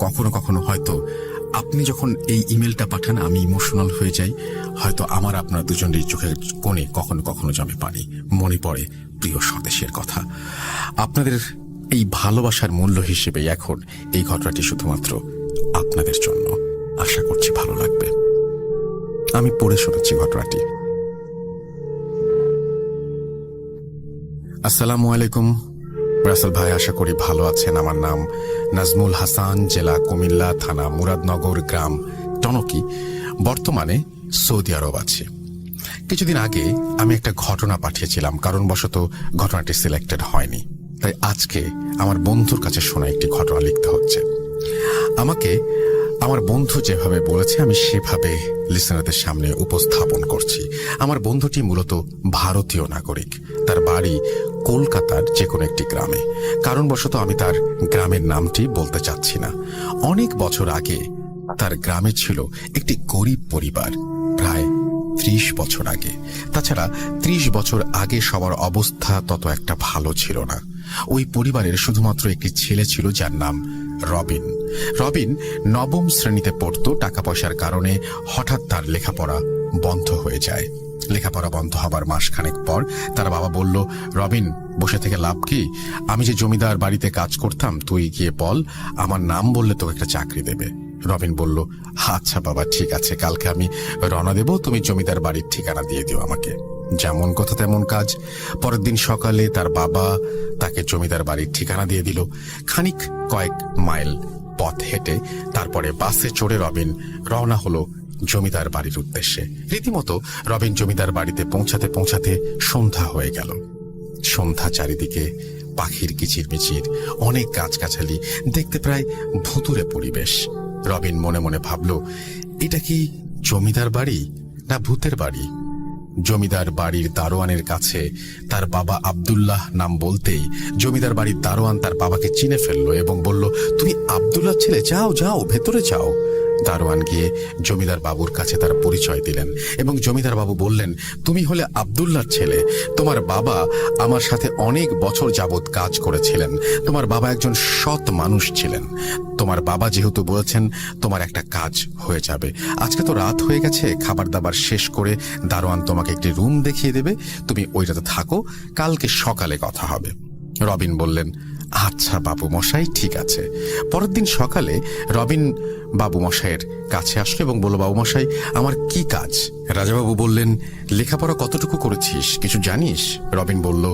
কখনো কখনো হয়তো আপনি যখন এই ইমেলটা পাঠান আমি ইমোশনাল হয়ে যাই, হয়তো আমার আপনার দুজনেরই চোখের কোণে কখনো কখনো জমে পানি, মনে পড়ে প্রিয় স্বদেশের কথা। আপনাদের এই ভালোবাসার মূল্য হিসেবে এখন এই ঘটনাটি শুধুমাত্র আপনাদের জন্য। আশা করছি ভালো লাগবে। আমি পড়ে শোনাচ্ছি ঘটনাটি। আসসালামু আলাইকুম রাসেল ভাই, আশা করি ভালো আছেন। আমার নাম নাজমুল হাসান, জেলা কুমিল্লা, থানা মুরাদনগর, গ্রাম টনকি, বর্তমানে সৌদি আরব আছে। কিছুদিন আগে আমি একটা ঘটনা পাঠিয়েছিলাম, কারণবশত ঘটনাটি সিলেক্টেড হয়নি, তাই আজকে আমার বন্ধুর কাছে শোনা একটি ঘটনা লিখতে হচ্ছে। আমাকে আমার বন্ধু যেভাবে বলেছে আমি সেভাবে লিসেনারদের সামনে উপস্থাপন করছি। আমার বন্ধুটি মূলত ভারতীয় নাগরিক, তার বাড়ি কলকাতার যে কোনো একটি গ্রামে। কারণবশত আমি তার গ্রামের নামটি বলতে চাচ্ছি না। অনেক বছর আগে তার গ্রামে ছিল একটি গরিব পরিবার। প্রায় 30 বছর আগে। তাছাড়া 30 বছর আগে সবার অবস্থা তত একটা ভালো ছিল না। ওই পরিবারের শুধুমাত্র একটি ছেলে ছিল যার নাম রবিন। রবিন 9ম শ্রেণীতে পড়ত। টাকা পয়সার কারণে হঠাৎ তার লেখাপড়া বন্ধ হয়ে যায়। লেখাপড়া বন্ধ হবার মাসখানেক পর তার বাবা বলল, রবিন, বসে থেকে লাভ কি? আমি যে জমিদার বাড়িতে কাজ করতাম, তুই গিয়ে বল, আমার নাম বললে তোকে একটা চাকরি দেবে। রবিন বলল, আচ্ছা বাবা, ঠিক আছে, কালকে আমি রওনা দেব, তুমি জমিদার বাড়ির ঠিকানা দিয়ে দিও আমাকে। যেমন কথা তেমন কাজ। পরের দিন সকালে তার বাবা তাকে জমিদার বাড়ির ঠিকানা দিয়ে দিল। খানিক কয়েক মাইল পথ হেঁটে তারপরে বাসে চড়ে রবিন রওনা হলো জমিদার বাড়ির উদ্দেশ্যে। রীতিমতো রবিন জমিদার বাড়িতে পৌঁছাতে পৌঁছাতে সন্ধ্যা হয়ে গেল। সন্ধ্যা, চারিদিকে পাখির কিচিরমিচির, অনেক গাছগাছালি, দেখতে প্রায় ভুতুড়ে পরিবেশ। রবিন মনে মনে ভাবল, এটা কি জমিদার বাড়ি না ভূতের বাড়ি? জমিদার বাড়ির দারোয়ানের কাছে তার বাবা আব্দুল্লাহ নাম বলতেই জমিদার বাড়ির দারোয়ান তার বাবাকে চিনে ফেললো এবং বলল, তুমি আব্দুল্লাহ ছেলে, যাও যাও, ভেতরে যাও। দারোয়ান গিয়ে জমিদার বাবুর কাছে তার পরিচয় দিলেন এবং জমিদার বাবু বললেন, তুমি হলে আব্দুল্লাহর ছেলে। তোমার বাবা আমার সাথে অনেক বছর যাবৎ কাজ করেছিলেন। তোমার বাবা একজন সৎ মানুষ ছিলেন। তোমার বাবা যেহেতু বলেছেন তোমার একটা কাজ হয়ে যাবে, আজকে তো রাত হয়ে গেছে, খাবার দাবার শেষ করে দারোয়ান তোমাকে একটি রুম দেখিয়ে দেবে, তুমি ওইটাতে থাকো, কালকে সকালে কথা হবে। রবিন বললেন, আচ্ছা বাবু মশাই, ঠিক আছে। পরের দিন সকালে রবিন বাবু মশাইয়ের কাছে আসলো এবং বলল, বাবু মশাই, আমার কি কাজ? রাজাবাবু বললেন, লেখাপড়া কতটুকু করেছিস, কিছু জানিস? রবিন বলল,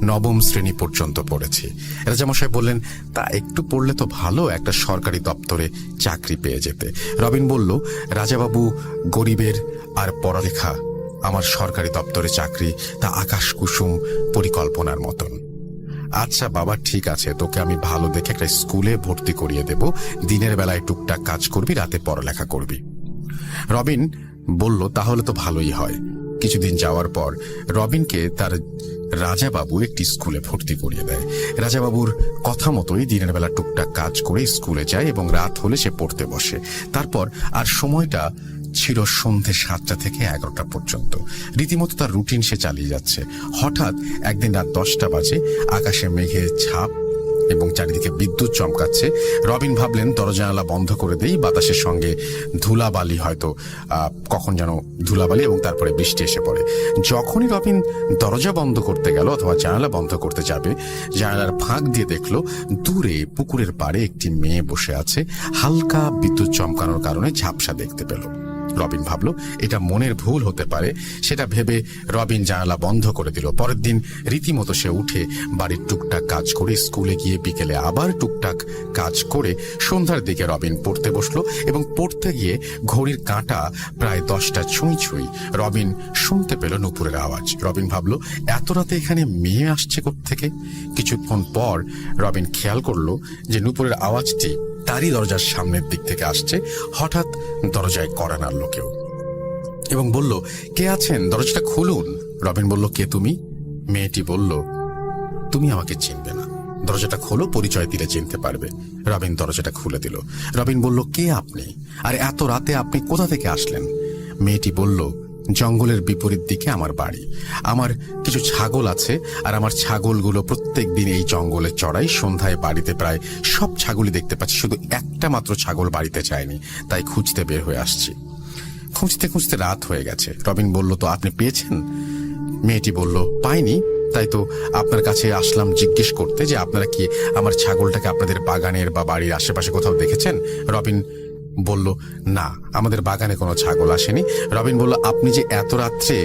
9ম শ্রেণী পর্যন্ত পড়েছি। রাজামশাই বললেন, তা একটু পড়লে তো ভালো, একটা সরকারি দপ্তরে চাকরি পেয়ে যেতে। রবিন বলল, রাজাবাবু গরিবের আর পড়ালেখা, আমার সরকারি দপ্তরে চাকরি, তা আকাশ কুসুম পরিকল্পনার মতন। আচ্ছা বাবা, ঠিক আছে, তোকে আমি ভালো দেখে একটা স্কুলে ভর্তি করিয়ে দেব, দিনের বেলায় টুকটাক কাজ করবি, রাতে পড়ালেখা করবি। রবিন বলল, তাহলে তো ভালোই হয়। কিছুদিন যাওয়ার পর রবিনকে তার রাজাবাবু একটি স্কুলে ভর্তি করিয়ে দেয়। রাজাবাবুর কথা মতোই দিনের বেলা টুকটাক কাজ করে স্কুলে যায় এবং রাত হলে সে পড়তে বসে। তারপর আর সময়টা ছিল সন্ধে 7টা থেকে 11টা পর্যন্ত। রীতিমতো তার রুটিন সে চালিয়ে যাচ্ছে। হঠাৎ একদিন রাত 10টা বাজে, আকাশে মেঘের ছাপ এবং চারিদিকে বিদ্যুৎ চমকাচ্ছে। রবিন ভাবলেন, দরজা জানালা বন্ধ করে দেই, বাতাসের সঙ্গে ধুলাবালি, হয়তো কখন যেন ধুলাবালি, এবং তারপরে বৃষ্টি এসে পড়ে। যখনই রবিন দরজা বন্ধ করতে গেল অথবা জানালা বন্ধ করতে যাবে, জানালার ফাঁক দিয়ে দেখলো দূরে পুকুরের পাড়ে একটি মেয়ে বসে আছে। হালকা বিদ্যুৎ চমকানোর কারণে ঝাপসা দেখতে পেল। রবিন ভাবল এটা মনের ভুল হতে পারে। সেটা ভেবে রবিন জানালা বন্ধ করে দিল। পরের দিন রীতিমতো সে উঠে বাড়ির টুকটাক কাজ করে স্কুলে গিয়ে বিকেলে আবার টুকটাক কাজ করে সন্ধ্যার দিকে রবিন পড়তে বসলো এবং পড়তে গিয়ে ঘড়ির কাঁটা প্রায় 10টা ছুঁই ছুঁই রবিন শুনতে পেল নূপুরের আওয়াজ। রবিন ভাবল এত রাতে এখানে মেয়ে আসছে কোত্থেকে। কিছুক্ষণ পর রবিন খেয়াল করলো যে নূপুরের আওয়াজটি তারই দরজার সামনের দিক থেকে আসছে। হঠাৎ দরজায় কড়া নাড়ল কেউ এবং বলল, কে আছেন, দরজাটা খুলুন। রবিন বলল, কে তুমি? মেয়েটি বলল, তুমি আমাকে চিনবে না, দরজাটা খোলো, পরিচয় দিলে চিনতে পারবে। রবিন দরজাটা খুলে দিল। রবিন বলল, কে আপনি, আর এত রাতে আপনি কোথা থেকে আসলেন? মেয়েটি বলল, জঙ্গলের বিপরীত দিকে আমার বাড়ি। আমার কিছু ছাগল আছে, আর আমার ছাগলগুলো প্রত্যেক দিন এই জঙ্গলে চড়াই। সন্ধ্যায় বাড়িতে প্রায় সব ছাগলই দেখতে পাচ্ছি, শুধু একটা মাত্র ছাগল বাড়িতে যায়নি, তাই খুঁজতে বের হয়ে আসছি। খুঁজতে খুঁজতে রাত হয়ে গেছে। রবিন বলল, তো আপনি পেয়েছেন? মেয়েটি বলল, পাইনি, তাই তো আপনার কাছে আসলাম জিজ্ঞেস করতে যে আপনারা কি আমার ছাগলটাকে আপনাদের বাগানের বা বাড়ির আশেপাশে কোথাও দেখেছেন? রবিন বলল, না, আমাদের বাগানে কোনো ছাগল আসেনি। রবিন বলল, আপনি যে এত রাত্রে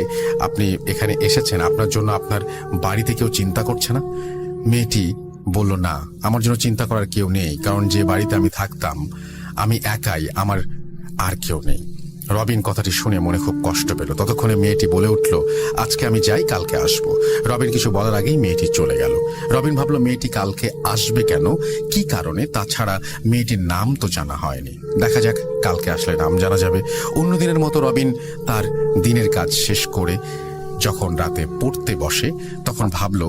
আপনি এখানে এসেছেন, আপনার জন্য আপনার বাড়িতে কেউ চিন্তা করছে না? মেয়েটি বলল, না, আমার জন্য চিন্তা করার কেউ নেই, কারণ যে বাড়িতে আমি থাকতাম আমি একাই, আমার আর কেউ নেই। রবিন কথাটি শুনে মনে খুব কষ্ট পেল। ততক্ষণে মেয়েটি বলে উঠল, আজকে আমি যাই, কালকে আসবো। রবিন কিছু বলার আগেই মেয়েটি চলে গেল। রবিন ভাবল মেয়েটি কালকে আসবে কেন, কি কারণে, তাছাড়া মেয়েটির নাম তো জানা হয়নি। দেখা যাক, কালকে আসলে নাম জানা যাবে। অন্যদিনের মতো রবিন তার দিনের কাজ শেষ করে যখন রাতে পড়তে বসে তখন ভাবল,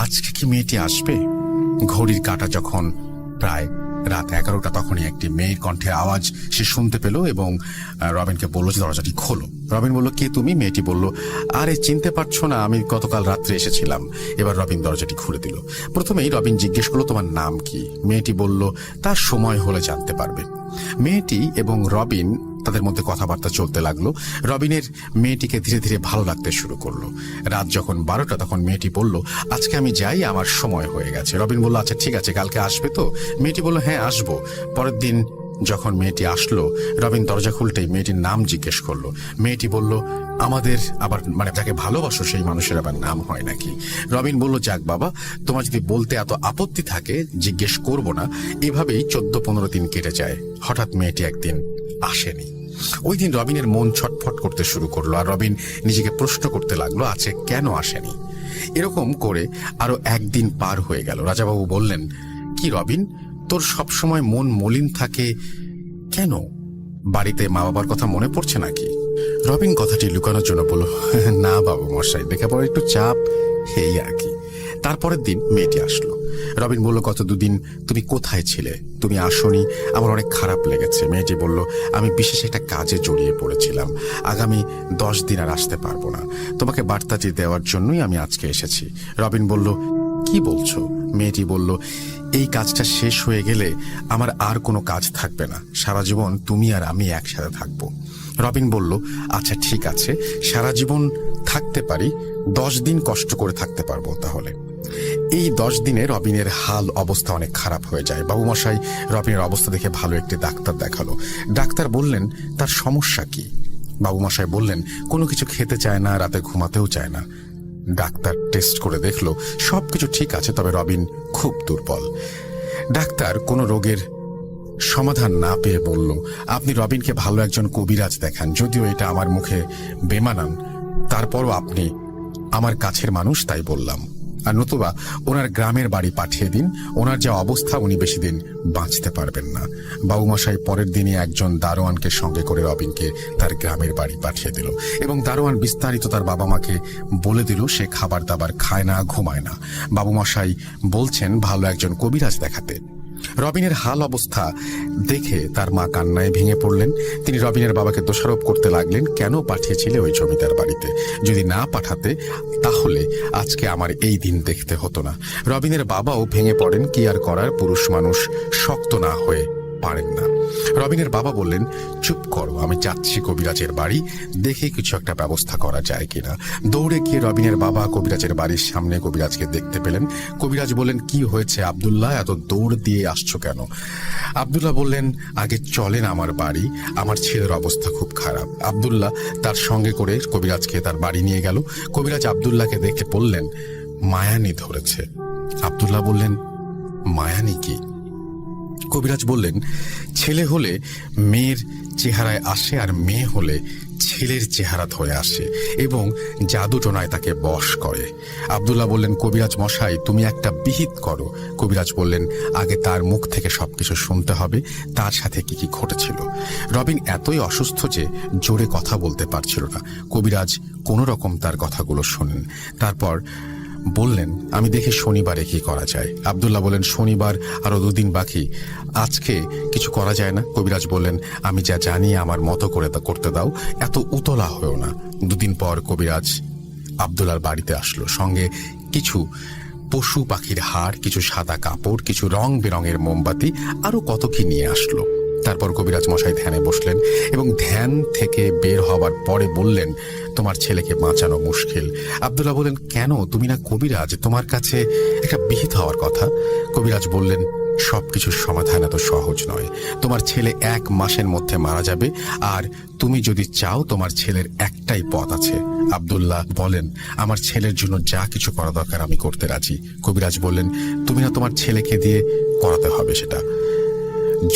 আজকে কি মেয়েটি আসবে? ঘড়ির কাঁটা যখন প্রায় রাত 11টা তখনই একটি মেয়ের কণ্ঠের আওয়াজ সে শুনতে পেল এবং রবিনকে বলল যে দরজাটি খোলো। রবিন বলল, কে তুমি? মেয়েটি বলল, আরে চিনতে পারছো না, আমি গতকাল রাত্রে এসেছিলাম। এবার রবিন দরজাটি খুলে দিল। প্রথমেই রবিন জিজ্ঞেস করলো, তোমার নাম কি? মেয়েটি বলল, তার সময় হলে জানতে পারবে। মেয়েটি এবং রবিন তাদের মধ্যে কথাবার্তা চলতে লাগলো। রবিনের মেয়েটিকে ধীরে ধীরে ভালো লাগতে শুরু করলো। রাত যখন 12টা তখন মেয়েটি বলল, আজকে আমি যাই, আমার সময় হয়ে গেছে। রবিন বলল, আচ্ছা ঠিক আছে, কালকে আসবে তো? মেয়েটি বলল, হ্যাঁ আসবো। পরের দিন যখন মেয়েটি আসলো, রবিন দরজা খুলতেই মেয়েটির নাম জিজ্ঞেস করলো। মেয়েটি বলল, আমাদের আবার যাকে ভালোবাসো সেই মানুষের আবার নাম হয় নাকি? রবিন বলল, যাক বাবা, তোমার যদি বলতে এত আপত্তি থাকে জিজ্ঞেস করবো না। এভাবেই 14-15 দিন কেটে যায়। হঠাৎ মেয়েটি একদিন আসেনি। ওই দিন রবিনের মন ছটফট করতে শুরু করলো, আর রবিন নিজেকে প্রশ্ন করতে লাগলো, আছে কেন আসেনি? এরকম করে আরো একদিন পার হয়ে গেল। রাজাবাবু বললেন, কি রবিন, তোর সবসময় মন মলিন থাকে কেন? বাড়িতে মা বাবার কথা মনে পড়ছে নাকি? রবিন কথাটি লুকানোর জন্য বলল, না বাবু মশাই, দেখা পড়ে একটু চাপ, এই আর কি। তারপরের দিন মেয়েটি আসলো। রবিন বলল, গত 2 দিন তুমি কোথায় ছিলে? তুমি আসোনি, আমার অনেক খারাপ লেগেছে। মেয়েটি বলল, আমি বিশেষ একটা কাজে জড়িয়ে পড়েছিলাম, আগামী 10 দিন আর আসতে পারবো না। তোমাকে বার্তাটি দেওয়ার জন্যই আমি আজকে এসেছি। রবিন বলল, কি বলছো? মেয়েটি বলল, এই কাজটা শেষ হয়ে গেলে আমার আর কোনো কাজ থাকবে না, সারা জীবন তুমি আর আমি একসাথে থাকবো। রবিন বলল, আচ্ছা ঠিক আছে, সারা জীবন থাকতে পারি, 10 দিন কষ্ট করে থাকতে পারবো তাহলে। এই 10 দিনে রবিনের হাল অবস্থা অনেক খারাপ হয়ে যায়। বাবুমশাই রবিনের অবস্থা দেখে ভালো একটি ডাক্তার দেখালো। ডাক্তার বললেন, তার সমস্যা কি? বাবুমশাই বললেন, কোনো কিছু খেতে চায় না, রাতে ঘুমাতেও চায় না। ডাক্তার টেস্ট করে দেখলো সবকিছু ঠিক আছে, তবে রবিন খুব দুর্বল। ডাক্তার কোনো রোগের সমাধান না পেয়ে বলল, আপনি রবিনকে ভালো একজন কবিরাজ দেখান। যদিও এটা আমার মুখে বেমানান, তারপরও আপনি আমার কাছের মানুষ, তাই বললাম। আর নতুবা ওনার গ্রামের বাড়ি পাঠিয়ে দিন, ওনার যা অবস্থা উনি বেশি দিন বাঁচতে পারবেন না। বাবুমশাই পরের দিনই একজন দারোয়ানকে সঙ্গে করে রবিনকে তার গ্রামের বাড়ি পাঠিয়ে দিল এবং দারোয়ান বিস্তারিত তার বাবা মাকে বলে দিল সে খাবার দাবার খায় না, ঘুমায় না। বাবুমশাই বলছেন ভালো একজন কবিরাজ দেখাতে। রবিনের হাল অবস্থা দেখে তার মা কান্নায় ভেঙে পড়লেন। তিনি রবিনের বাবাকে দোষারোপ করতে লাগলেন, কেন পাঠিয়েছিলে ওই জমিদার বাড়িতে? যদি না পাঠাতে তাহলে আজকে আমার এই দিন দেখতে হতো না। রবিনের বাবাও ভেঙে পড়েন, কি আর করার, পুরুষ মানুষ শক্ত না হয়ে পারেন না। রবিনের বাবা বললেন, চুপ করো, আমি যাচ্ছি কবিরাজের বাড়ি, দেখে কিছু একটা ব্যবস্থা করা যায় কিনা। দৌড়ে গিয়ে রবিনের বাবা কবিরাজের বাড়ির সামনে কবিরাজকে দেখতে পেলেন। কবিরাজ বললেন, কি হয়েছে আব্দুল্লাহ, এত দৌড় দিয়ে আসছো কেন? আব্দুল্লাহ বললেন, আগে চলেন আমার বাড়ি, আমার ছেলের অবস্থা খুব খারাপ। আব্দুল্লাহ তার সঙ্গে করে কবিরাজকে তার বাড়ি নিয়ে গেল। কবিরাজ আব্দুল্লাহকে দেখে বললেন, মায়ানি ধরেছে। আব্দুল্লাহ বললেন, মায়ানি কি? কবিরাজ বললেন, ছেলে হলে মেয়ের চেহারায় আসে, আর মেয়ে হলে ছেলের চেহারা ধরে আসে এবং জাদুটোনায় তাকে বশ করে। আব্দুল্লাহ বললেন, কবিরাজ মশাই, তুমি একটা বিহিত করো। কবিরাজ বললেন, আগে তার মুখ থেকে সবকিছু শুনতে হবে, তার সাথে কি কি ঘটেছিল। রবিন এতই অসুস্থ যে জোরে কথা বলতে পারছিল না। কবিরাজ কোনো রকম তার কথাগুলো শোনেন, তারপর বললেন, আমি দেখি শনিবারে কি করা যায়। আব্দুল্লাহ বলেন, শনিবার আরো 2 দিন বাকি, আজকে কিছু করা যায় না? কবিরাজ বললেন, আমি যা জানি আমার মতো করে তা করতে দাও, এত উতলা হয়েও না। 2 দিন পর কবিরাজ আব্দুল্লাহর বাড়িতে আসলো, সঙ্গে কিছু পশু পাখির হাড়, কিছু সাদা কাপড়, কিছু রং বেরঙের মোমবাতি, আরো কত কি নিয়ে আসলো। তারপর কবিরাজ মশাই ধ্যানে বসলেন এবং ধ্যান থেকে বের হওয়ার পরে বললেন, তোমার ছেলেকে বাঁচানো মুশকিল। আব্দুল্লাহ বললেন, কেন? তুমি না কবিরাজ, তোমার কাছে একটা বিহিত হওয়ার কথা। কবিরাজ বললেন, সবকিছুর সমাধান এত সহজ নয়। তোমার ছেলে 1 মাসের মধ্যে মারা যাবে, আর তুমি যদি চাও তোমার ছেলের একটাই পথ আছে। আব্দুল্লাহ বলেন, আমার ছেলের জন্য যা কিছু করা দরকার আমি করতে রাজি। কবিরাজ বললেন, তুমি না তোমার ছেলেকে দিয়ে করাতে হবে সেটা।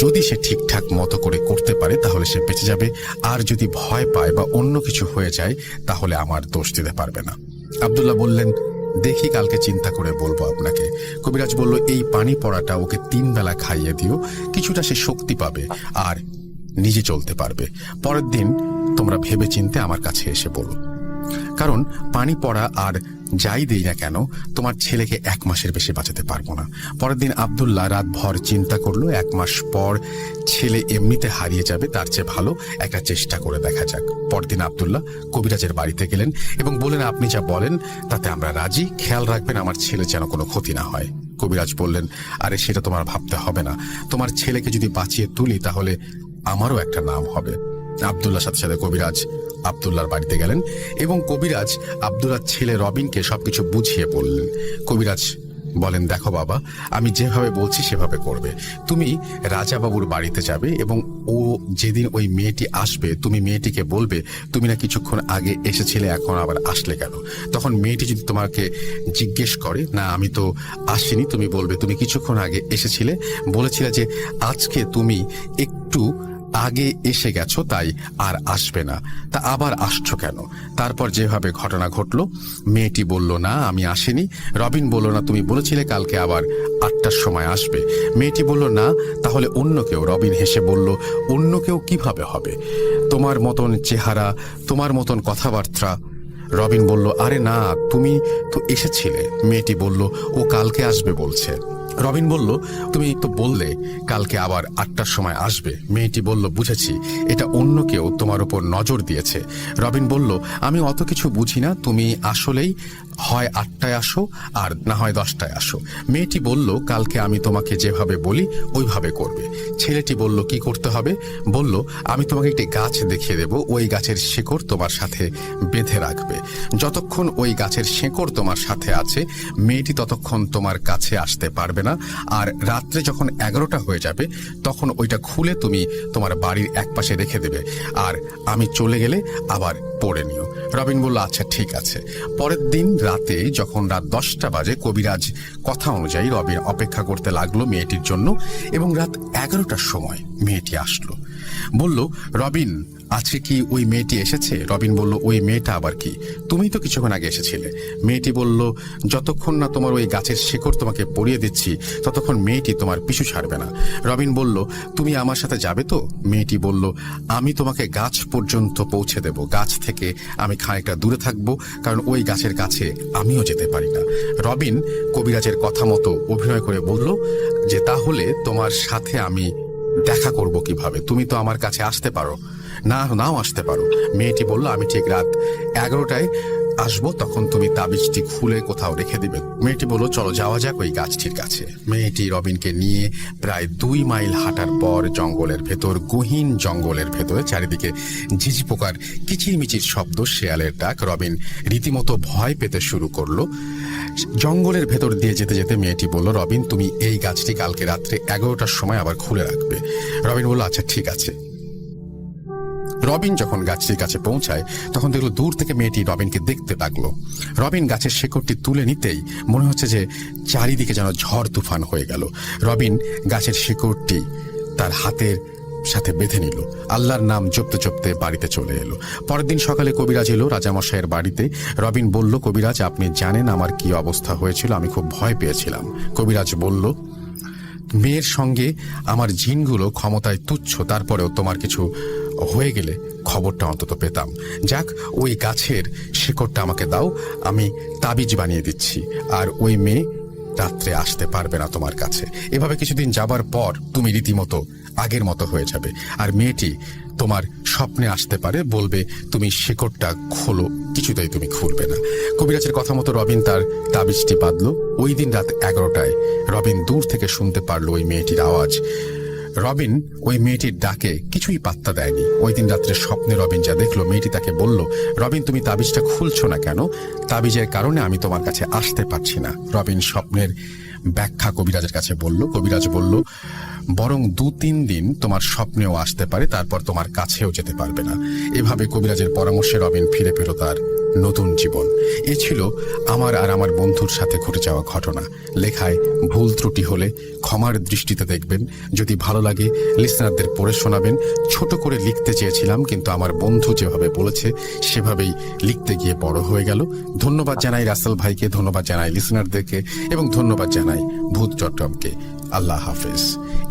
যদি সে ঠিকঠাক মতো করে করতে পারে তাহলে সে বেঁচে যাবে, আর যদি ভয় পায় বা অন্য কিছু হয়ে যায় তাহলে আমার দোষ দিতে পারবে না। আব্দুল্লাহ বললেন, দেখি কালকে চিন্তা করে বলবো আপনাকে। কবিরাজ বলল, এই পানি পড়াটা ওকে 3 বেলা খাইয়ে দিও, কিছুটা সে শক্তি পাবে আর নিজে চলতে পারবে। পরের দিন তোমরা ভেবে চিন্তে আমার কাছে এসে বলো, কারণ পানি পড়া আর যাই দেই না কেন তোমার ছেলেকে 1 মাসের বেশি বাঁচাতে পারবো না। পরের দিন আব্দুল্লাহ রাতভর চিন্তা করলো, 1 মাস পর ছেলে এমনিতে হারিয়ে যাবে, তার চেয়ে ভালো একটা চেষ্টা করে দেখা যাক। পরদিন আব্দুল্লাহ কবিরাজের বাড়িতে গেলেন এবং বললেন, আপনি যা বলেন তাতে আমরা রাজি, খেয়াল রাখবেন আমার ছেলে যেন কোনো ক্ষতি না হয়। কবিরাজ বললেন, আরে সেটা তোমার ভাবতে হবে না, তোমার ছেলেকে যদি বাঁচিয়ে তুলি তাহলে আমারও একটা নাম হবে। আব্দুল্লাহর সাথে সাথে কবিরাজ আব্দুল্লাহর বাড়িতে গেলেন এবং কবিরাজ আব্দুল্লাহর ছেলে রবিনকে সবকিছু বুঝিয়ে বললেন। কবিরাজ বলেন, দেখো বাবা, আমি যেভাবে বলছি সেভাবে করবে। তুমি রাজাবাবুর বাড়িতে যাবে এবং ও যেদিন ওই মেয়েটি আসবে তুমি মেয়েটিকে বলবে তুমি না কিছুক্ষণ আগে এসেছিলে, এখন আবার আসলে কেন? তখন মেয়েটি যদি তোমাকে জিজ্ঞেস করে, না আমি তো আসিনি, তুমি বলবে তুমি কিছুক্ষণ আগে এসেছিলে, বলেছিলে যে আজকে তুমি একটু আগে এসে গেছো তাই আর আসবে না, তা আবার আসছো কেন? তারপর যেভাবে ঘটনা ঘটলো, মেয়েটি বলল, না আমি আসিনি। রবিন বলল, না তুমি বলেছিলে কালকে আবার 8টার সময় আসবে। মেয়েটি বলল, না তাহলে অন্য কেউ। রবিন হেসে বলল, অন্য কেউ কিভাবে হবে? তোমার মতন চেহারা, তোমার মতন কথাবার্তা। রবিন বলল, আরে না, তুমি তো এসেছিলে। মেয়েটি বলল, ও কালকে আসবে বলছে। রবিন বলল, তুমি তো বললে কালকে আবার 8টার সময় আসবে। মেয়েটি বলল, বুঝেছি, এটা অন্য কেউ তোমার উপর নজর দিয়েছে। রবিন বলল, আমি অত কিছু বুঝি না, তুমি আসলেই হয় 8টায় আসো আর না হয় 10টায় আসো। মেয়েটি বলল, কালকে আমি তোমাকে যেভাবে বলি ওইভাবে করবে। ছেলেটি বলল, কি করতে হবে? বলল, আমি তোমাকে একটি গাছ দেখিয়ে দেব, ওই গাছের শেকড় তোমার সাথে বেঁধে রাখবে। যতক্ষণ ওই গাছের শেকড় তোমার সাথে আছে মেয়েটি ততক্ষণ তোমার কাছে আসতে পারবে না, আর রাত্রে যখন 11টা হয়ে যাবে তখন ওইটা খুলে তুমি তোমার বাড়ির একপাশে রেখে দেবে, আর আমি চলে গেলে আবার পড়ে নিও। রবিন বলল, আচ্ছা ঠিক আছে। পরের দিন রাতে যখন রাত 10টা বাজে, কবিরাজ কথা অনুযায়ী রবিন অপেক্ষা করতে লাগলো মেয়েটির জন্য এবং রাত 11টার সময় মেয়েটি আসলো। বলল, রবিন আজকে কি ওই মেয়েটি এসেছে? রবিন বলল, ওই মেয়েটা আবার কি? তুমি তো কিছুক্ষণ আগে এসেছিলে। মেয়েটি বলল, যতক্ষণ না তোমার ওই গাছের শিকড় তোমাকে পরিয়ে দিচ্ছি ততক্ষণ মেয়েটি তোমার পিছু ছাড়বে না। রবিন বলল, তুমি আমার সাথে যাবে তো? মেয়েটি বলল, আমি তোমাকে গাছ পর্যন্ত পৌঁছে দেব, গাছ থেকে আমি খানিকটা দূরে থাকবো, কারণ ওই গাছের কাছে আমিও যেতে পারি না। রবিন কবিরাজের কথা মতো অভিনয় করে বলল যে, তাহলে তোমার সাথে আমি দেখা করব কিভাবে? তুমি তো আমার কাছে আসতে পারো, নাও আসতে পারো। মেয়েটি বলল, আমি ঠিক রাত 11টায় আসবো, তখন তুমি তাবিজটি খুলে কোথাও রেখে দিবে। মেয়েটি বলল, চলো যাওয়া যাক ওই গাছটির কাছে। মেয়েটি রবিনকে নিয়ে প্রায় 2 মাইল হাঁটার পর জঙ্গলের ভেতর, গহীন জঙ্গলের ভেতরে, চারিদিকে ঝিঝি পোকার কিচিরমিচির শব্দ, শেয়ালের ডাক। রবিন রীতিমতো ভয় পেতে শুরু করলো। জঙ্গলের ভেতর দিয়ে যেতে যেতে মেয়েটি বলল, রবিন তুমি এই গাছটি কালকে রাত্রে 11টার সময় আবার খুলে রাখবে। রবিন বলল, আচ্ছা ঠিক আছে। রবিন যখন গাছটির কাছে পৌঁছায় তখন দেখলো দূর থেকে মেয়েটি রবিনকে দেখতে লাগলো। রবিন গাছের শেকড়টি তুলে নিতেই মনে হচ্ছে যে চারিদিকে যেন ঝড় তুফান হয়ে গেল। রবিন গাছের শেকড়টি তার হাতের সাথে বেঁধে নিল, আল্লাহর নাম জপতে জপতে বাড়িতে চলে এলো। পরের দিন সকালে কবিরাজ এলো রাজামশাইয়ের বাড়িতে। রবিন বলল, কবিরাজ আপনি জানেন আমার কি অবস্থা হয়েছিল, আমি খুব ভয় পেয়েছিলাম। কবিরাজ বলল, মেয়ের সঙ্গে আমার জিনগুলো ক্ষমতায় তুচ্ছ, তারপরেও তোমার কিছু হয়ে গেলে খবরটা অন্তত পেতাম। যাক, ওই গাছের শিকড়টা আমাকে দাও, আমি তাবিজ বানিয়ে দিচ্ছি, আর ওই মেয়ে রাত্রে আসতে পারবে না তোমার কাছে। এভাবে কিছুদিন যাবার পর তুমি রীতিমতো আগের মতো হয়ে যাবে, আর মেয়েটি তোমার স্বপ্নে আসতে পারে, বলবে তুমি শিকড়টা খোলো, কিছুতেই তুমি খুলবে না। কবিরাজের কথা মতো রবিন তার তাবিজটি বাঁধল। ওই দিন রাত 11টায় রবিন দূর থেকে শুনতে পারলো ওই মেয়েটির আওয়াজ। রবিন ওই মেয়েটির ডাকে কিছুই পাত্তা দেয়নি। ওই দিন রাত্রে স্বপ্নে রবিন যা দেখলো, মেয়েটি তাকে বলল, রবিন তুমি তাবিজটা খুলছো না কেন? তাবিজের কারণে আমি তোমার কাছে আসতে পারছি না। রবিন স্বপ্নের ব্যাখ্যা কবিরাজের কাছে বলল। কবিরাজ বলল, বরং 2-3 দিন তোমার স্বপ্নেও আসতে পারে, তারপর তোমার কাছেও যেতে পারবে না। এভাবে কবিরাজের পরামর্শে রবিন ফিরে পেল তার নতুন জীবন। এ ছিল আমার আর আমার বন্ধুর সাথে ঘটে যাওয়া ঘটনা। লেখায় ভুল ত্রুটি হলে ক্ষমার দৃষ্টিতে দেখবেন। যদি ভালো লাগে লিসনারদের পড়ে শোনাবেন। ছোট করে লিখতে চেয়েছিলাম, কিন্তু আমার বন্ধু যেভাবে বলেছে সেভাবেই লিখতে গিয়ে বড় হয়ে গেল। ধন্যবাদ জানাই রাসেল ভাইকে, ধন্যবাদ জানাই লিসনারদেরকে, এবং ধন্যবাদ জানাই ভূত চট্টগ্রামকে। আল্লাহ হাফেজ।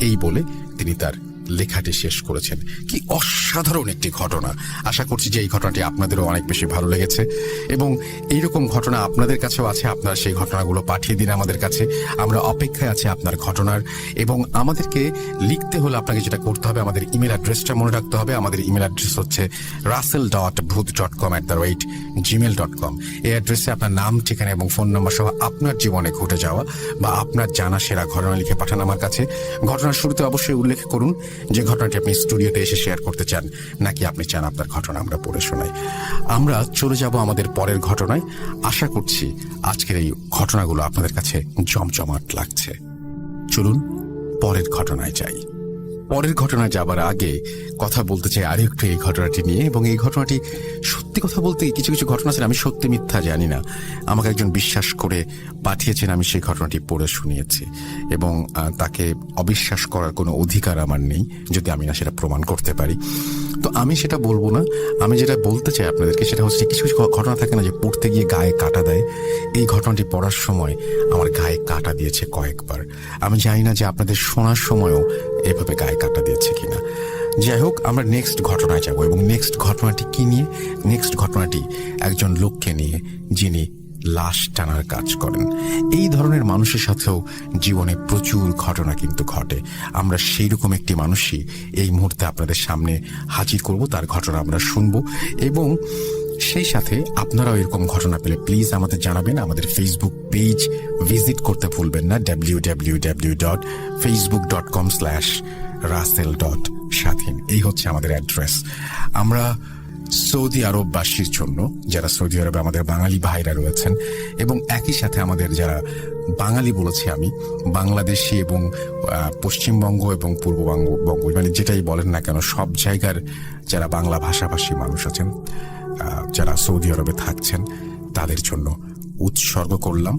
এই বলে তিনি তার লেখাটি শেষ করেছেন। কি অসাধারণ একটি ঘটনা! আশা করছি যে এই ঘটনাটি আপনাদেরও অনেক বেশি ভালো লেগেছে এবং এইরকম ঘটনা আপনাদের কাছেও আছে। আপনারা সেই ঘটনাগুলো পাঠিয়ে দিন আমাদের কাছে। আমরা অপেক্ষায় আছি আপনার ঘটনার। এবং আমাদেরকে লিখতে হলে আপনাকে যেটা করতে হবে, আমাদের ইমেল অ্যাড্রেসটা মনে রাখতে হবে। আমাদের ইমেল অ্যাড্রেস হচ্ছে russell.bhuth.com@gmail.com। এই অ্যাড্রেসে আপনার নাম, ঠিকানা এবং ফোন নম্বর সহ আপনার জীবনে ঘটে যাওয়া বা আপনার জানা সেরা ঘটনা লিখে পাঠান আমার কাছে। ঘটনার শুরুতে অবশ্যই উল্লেখ করুন যে ঘটনাটি আপনি স্টুডিওতে এসে শেয়ার করতে চান, নাকি আপনি চান আপনার ঘটনা আমরা পড়ে শোনাই। আমরা চলে যাব আমাদের পরের ঘটনায়। আশা করছি আজকের এই ঘটনাগুলো আপনাদের কাছে জমজমাট লাগছে। চলুন পরের ঘটনায় যাই। পরের ঘটনায় যাবার আগে কথা বলতে চাই আরো একটু এই ঘটনাটি নিয়ে। এবং এই ঘটনাটি সত্যি কথা বলতে কিছু কিছু ঘটনা আছে আমি সত্যি মিথ্যা জানি না, আমাকে একজন বিশ্বাস করে পাঠিয়েছেন, আমি সেই ঘটনাটি পড়ে শুনিয়েছি এবং তাকে অবিশ্বাস করার কোনো অধিকার আমার নেই যদি আমি না সেটা প্রমাণ করতে পারি। তো আমি সেটা বলবো না। আমি যেটা বলতে চাই আপনাদেরকে সেটা হচ্ছে কিছু কিছু ঘটনা থাকে না যে পড়তে গিয়ে গায়ে কাটা দেয়। এই ঘটনাটি পড়ার সময় আমার গায়ে কাটা দিয়েছে কয়েকবার। আমি জানি না যে আপনাদের শোনার সময়ও এভাবে গায়ে কাটা দিয়েছে কিনা। যাই হোক, আমরা নেক্সট ঘটনায় যাব। এবং নেক্সট ঘটনাটি কি নিয়ে? নেক্সট ঘটনাটি একজন লোককে নিয়ে যিনি লাশ টানার কাজ করেন। এই ধরনের মানুষের সাথেও জীবনে প্রচুর ঘটনা কিন্তু ঘটে। আমরা সেই রকম একটি মানুষই এই মুহূর্তে আপনাদের সামনে হাজির করব, তার ঘটনা আমরা শুনব। এবং সেই সাথে আপনারাও এরকম ঘটনা পেলে প্লিজ আমাদের জানাবেন। আমাদের ফেসবুক পেজ ভিজিট করতে ভুলবেন না, www.facebook.com/russell.স্বাধীন। এই হচ্ছে আমাদের অ্যাড্রেস। আমরা সৌদি আরববাসীর জন্য, যারা সৌদি আরবে আমাদের বাঙালি ভাইরা রয়েছেন এবং একই সাথে আমাদের যারা বাঙালি বলেছি আমি, বাংলাদেশি এবং পশ্চিমবঙ্গ এবং পূর্ববঙ্গ মানে যেটাই বলেন না কেন, সব জায়গার যারা বাংলা ভাষাভাষী মানুষ আছেন, যারা সৌদি আরবে থাকছেন, তাদের জন্য উৎসর্গ করলাম।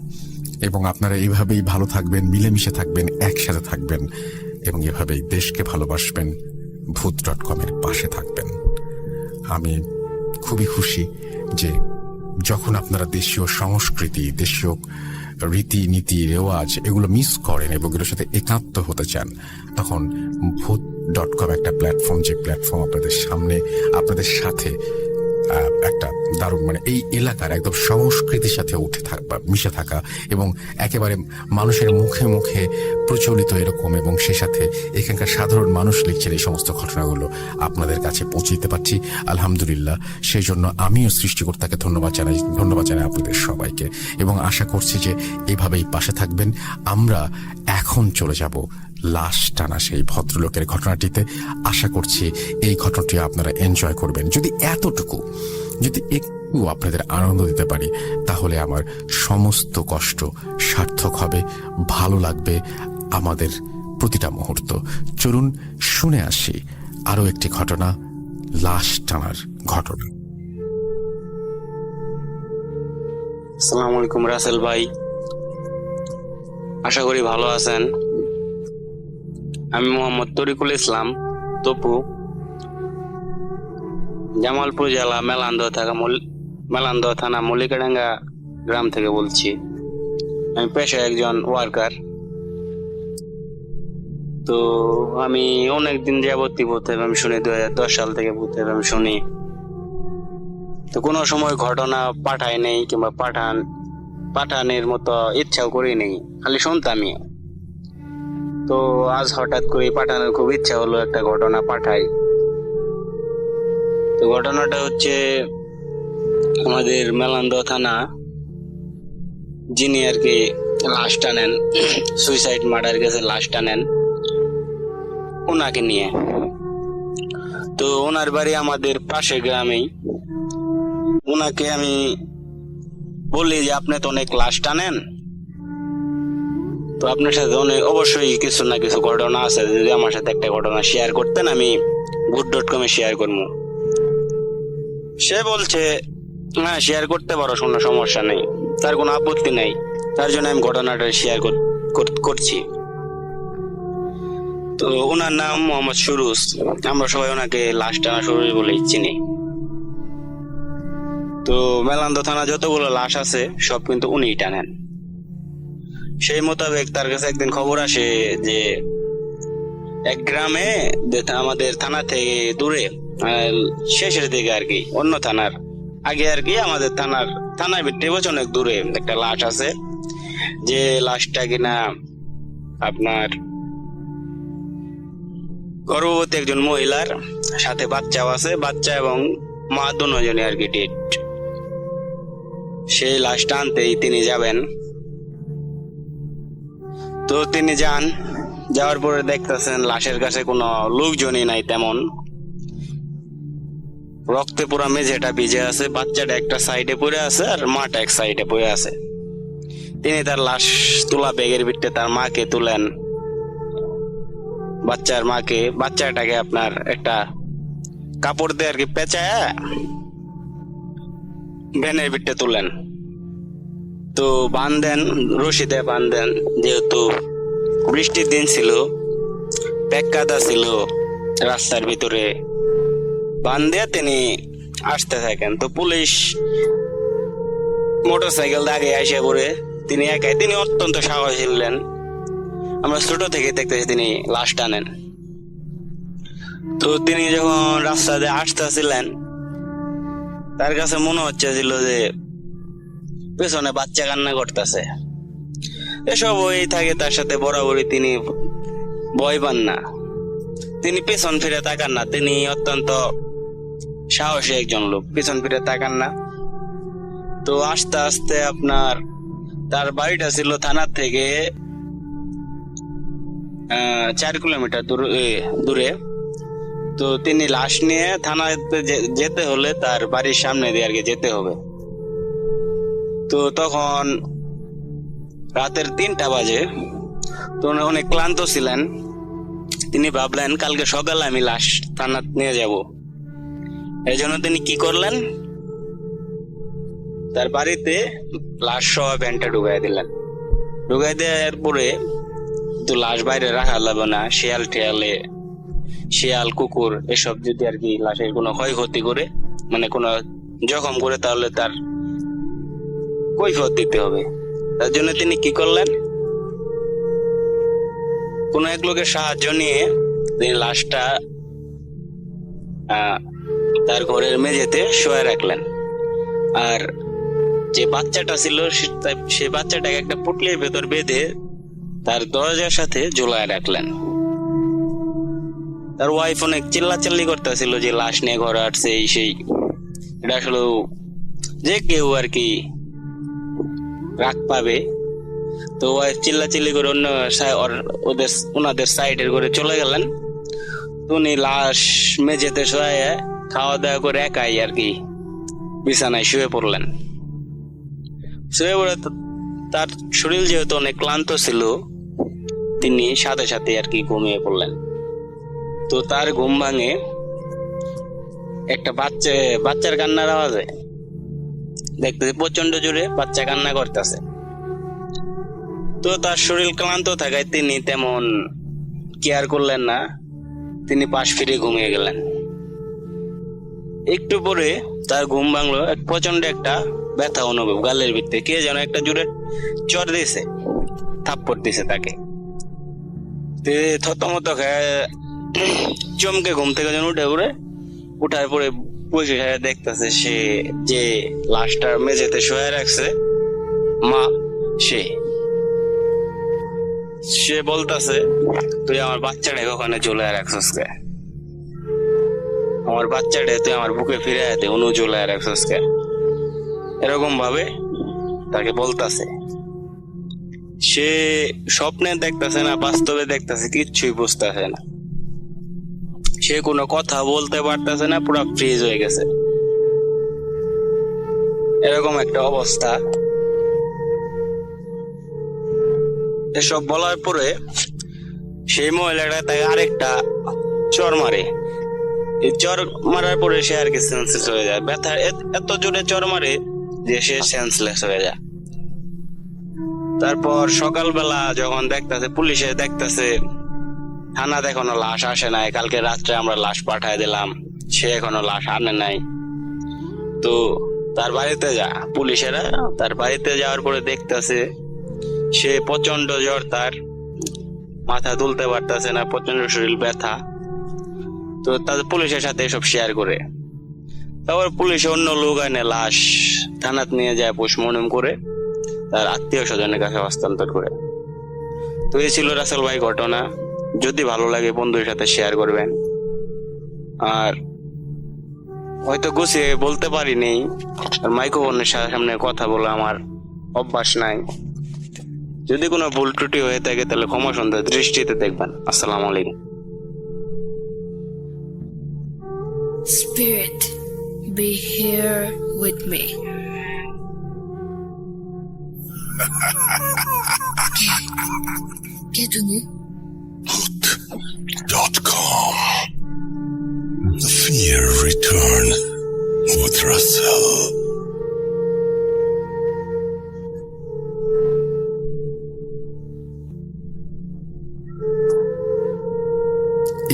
এবং আপনারা এইভাবেই ভালো থাকবেন, মিলেমিশে থাকবেন, একসাথে থাকবেন এবং এভাবেই দেশকে ভালোবাসবেন, ভূত.com-এর পাশে থাকবেন। আমি খুবই খুশি যে যখন আপনারা দেশীয় সংস্কৃতি, দেশীয় রীতিনীতি, রেওয়াজ এগুলো মিস করেন এবং এগুলোর সাথে একাত্ম হতে চান, তখন ভূত.com একটা প্ল্যাটফর্ম, যে প্ল্যাটফর্ম আপনাদের সামনে, আপনাদের সাথে একটা দারুণ মানে এই এলাকার একদম সংস্কৃতির সাথে উঠে থাকা, মিশে থাকা এবং একেবারে মানুষের মুখে মুখে প্রচলিত এরকম, এবং সে সাথে এখানকার সাধারণ মানুষ লিখছেন এই সমস্ত ঘটনাগুলো আপনাদের কাছে পৌঁছে দিতে পারছি, আলহামদুলিল্লাহ। সেই জন্য আমিও সৃষ্টিকর্তাকে ধন্যবাদ জানাই আপনাদের সবাইকে এবং আশা করছি যে এইভাবেই পাশে থাকবেন। আমরা এখন চলে যাব লাশ টানা সেই ভদ্রলোকের ঘটনাটিতে। আশা করছি এই ঘটনাটি আপনারা এনজয় করবেন। যদি এতটুকু, যদি একটু আপনাদের আনন্দ দিতে পারি, তাহলে আমার সমস্ত কষ্ট সার্থক হবে, ভালো লাগবে আমাদের প্রতিটা মুহূর্ত। চলুন শুনে আসি আরো একটি ঘটনা, লাশ টানার ঘটনা। আসসালামু আলাইকুম রাসেল ভাই, আশা করি ভালো আছেন। আমি মোহাম্মদ তরিকুল ইসলাম তপু, জামালপুর জেলা মেলান্দহ থানা মল্লিকাডাঙ্গা গ্রাম থেকে বলছি। আমি পেশায় একজন ওয়ার্কার। তো আমি অনেকদিন যাবতীয় ভূত আমি শুনি, 2010 সাল থেকে ভূত আমি শুনি। তো কোনো সময় ঘটনা পাঠায় নেই কিংবা পাঠানোর মতো ইচ্ছাও করি নেই, খালি শুনতামই। তো আজ হঠাৎ করে পাঠানোর খুব ইচ্ছা হলো, একটা ঘটনা পাঠাই। তো ঘটনাটা হচ্ছে আমাদের মেলান্দহ থানা যিনি আর কি লাশ টানেন, সুইসাইড মার্ডার কেসে লাশ টানেন, ওনাকে নিয়ে। তো ওনার বাড়ি আমাদের পাশের গ্রামেই। ওনাকে আমি বললি যে আপনি তো অনেক লাশ টানেন, তো আপনার সাথে অনেক অবশ্যই কিছু না কিছু ঘটনা আছে, যদি আমার সাথে একটা ঘটনা শেয়ার করতেন আমি ভূত.com-এ শেয়ার করবো। সে বলছে হ্যাঁ শেয়ার করতে পারো, কোনো সমস্যা নেই, তার কোনো আপত্তি নেই। তার জন্য আমি ঘটনাটা শেয়ার করছি। তো ওনার নাম মোহাম্মদ সুরুজ, আমরা সবাই ওনাকে লাশ টানা সুরুজ বলেই চিনি। তো মেলান্দহ থানা যতগুলো লাশ আছে সব কিন্তু উনিই টানেন। সেই মোতাবেক তার কাছে একদিন খবর আসে যে এক গ্রামে যেটা আমাদের থানা থেকে দূরে, শেষের দিকে আর কি, অন্য থানার আগে আর কি, আমাদের থানার ভিতরে অনেক দূরে একটা লাশ আছে, যে লাশটা কিনা আপনার গর্ভবতী একজন মহিলার, সাথে বাচ্চাও আছে, বাচ্চা এবং মা দুজনে আর কি ডেট। সেই লাশটা আনতেই তিনি যাবেন। তো তিনি যাওয়ার পরে দেখতেছেন লাশের কাছে কোনো লোকজনই নাই তেমন, রক্তে পুরা মেঝেটা ভিজে আছে, বাচ্চাটা একটা সাইডে পড়ে আছে আর মাটা এক সাইডে পড়ে আছে। তিনি তার লাশ তোলা ব্যাগের ভিতরে তার মাকে তুলেন, বাচ্চাটাকে আপনার একটা কাপড় দিয়ে আর কি পেঁচায় ভ্যানের ভিতরে তুলেন। তো রশিদে বাঁধেন, যেহেতু বৃষ্টির দিন ছিল, প্যাক্কাদা ছিল রাস্তার ভিতরে, বাঁধে তিনি আসতে থাকেন। তো পুলিশ মোটরসাইকেল আগে আসে পড়ে, তিনি একাই, তিনি অত্যন্ত সাহসী ছিলেন, আমরা ছোট থেকে দেখতেছি তিনি লাশ টানেন। তো তিনি যখন রাস্তা দিয়ে আসতেছিলেন, তার কাছে মনে হচ্ছিল যে পেছনে বাচ্চা কান্না করতেছে। এসব হয়ে থাকে তার সাথে, বরাবরই তিনি ভয় পান না, তিনি পেছন ফিরে তাকান না, তিনি অত্যন্ত সাহসী একজন লোক, পেছন ফিরে তাকান না। তো আস্তে আস্তে আপনার তার বাড়িটা ছিল থানার থেকে 4 কিলোমিটার দূরে। তো তিনি লাশ নিয়ে থানাতে যেতে হলে তার বাড়ির সামনে দিয়ে আর কি যেতে হবে। তো তখন রাতের 3টা বাজে। তো উনি অনেক ক্লান্ত ছিলেন, তিনি ভাবলেন কালকে সকালে আমি লাশ থানা নিয়ে যাব। এই জন্য তিনি কি করলেন, তার বাড়িতে লাশ সহ ভ্যানটা ঢুকাই দিলেন। ঢুকাই দেওয়ার পরে তো লাশ বাইরে রাখা যাবে না, শিয়াল কুকুর এসব যদি আর কি লাশের কোনো ক্ষয়ক্ষতি করে, মানে কোনো জখম করে, তাহলে তার কৈফিয়ত দিতে হবে। তার জন্য তিনি কি করলেন, কোন এক লোকের সাহায্য নিয়ে তিনি লাশটা তার ঘরের মেঝেতে শোয়া রাখলেন। আর যে বাচ্চাটা ছিল, সে বাচ্চাটাকে একটা পুটলির ভেতর বেঁধে তার দরজার সাথে ঝুলায় রাখলেন। তার ওয়াইফ অনেক চিল্লাচিল্লি করতেছিল যে লাশ নিয়ে ঘরে আসছে, এই সেই। এটা আসলে যে কেউ আর কি রাগ পাবে। তো ওয়াইফ চিল্লাচিল্লি করে ওনাদের সাইডের ঘরে চলে গেলেন। উনি লাশ মেঝেতে শোয়া খাওয়া দাওয়া করে একাই আর কি বিছানায় শুয়ে পড়লেন। শুয়ে পড়ে তার শরীর যেহেতু অনেক ক্লান্ত ছিল, তিনি সাথে সাথে আর কি ঘুমিয়ে পড়লেন। তো তার ঘুম ভাঙে একটা বাচ্চার কান্নার আওয়াজে, দেখতেছে প্রচন্ড জোরে বাচ্চা কান্না করতেছে। তো তার শরীর ক্লান্ত থাকায় তিনি তেমন কেয়ার করলেন না, তিনি পাশ ফিরে ঘুমিয়ে গেলেন। একটু পরে তার ঘুম ভাঙলো, প্রচন্ড একটা ব্যথা অনুভব, গালের ভিতরে কে যেন একটা জোরে চর দিয়েছে, থাপ্পড় দিয়েছে তাকে। থতমত খেয়ে চমকে ঘুম থেকে যেন উঠার পরে বসে দেখতেছে সে যে লাশটার মেঝেতে শোয়া রাখছে মা, সে বলতেছে, তুই আমার বাচ্চাটাকে ওখানে চলে রাখছিস কে? আমার বাচ্চাটা তুই আমার বুকে ফিরে আয়, অনু চলে রাখছিস কে? এরকম ভাবে তাকে বলতেছে। সে স্বপ্নে দেখতেছে না, বাস্তবে দেখতেছে, কিচ্ছুই বুঝতেছে না। সে কোনো কথা বলতে পারতেছে না, পুরো ফ্রিজ হয়ে গেছে, এরকম একটা অবস্থা। এসব বলার পরে সেই মহিলাটা তাকে আরেকটা চর মারে। এই চর মারার পরে সে আর কি সেন্সলেস হয়ে যায়। ব্যথা এত জোরে চর মারে যে সে সেন্সলেস হয়ে যায়। তারপর সকালবেলা যখন পুলিশে দেখতেছে থানাতে এখনো লাশ আসে নাই, কালকে রাত্রে আমরা লাশ পাঠায় দিলাম, সে এখনো লাশ আনে নাই। তো তার বাড়িতে পুলিশেরা তার বাড়িতে যাওয়ার পরে দেখতেছে সে প্রচন্ড জ্বর তার, মাথা তুলতে পারতেছে না, প্রচন্ড শরীর ব্যথা। তো তাদের পুলিশের সাথে এসব শেয়ার করে। তারপর পুলিশে অন্য লোক আনে লাশ থানাত নিয়ে যায়, পোস্টমর্টম করে তার আত্মীয় স্বজনের কাছে হস্তান্তর করে। তো এই ছিল রাসেল ভাই ঘটনা। যদি ভালো লাগে বন্ধুদের সাথে শেয়ার করবেন। আর হয়তো গুছিয়ে বলতে পারিনি, আর মাইক্রোফোনের সামনে কথা বলে আমার অভ্যাস নাই। যদি কোনো ভুল ত্রুটি হয়ে থাকে তাহলে ক্ষমা সুন্দর দৃষ্টিতে দেখবেন। আসসালামু আলাইকুম। Spirit, be here with me. কে তুমি? Voot.com. The fear returns with Russell.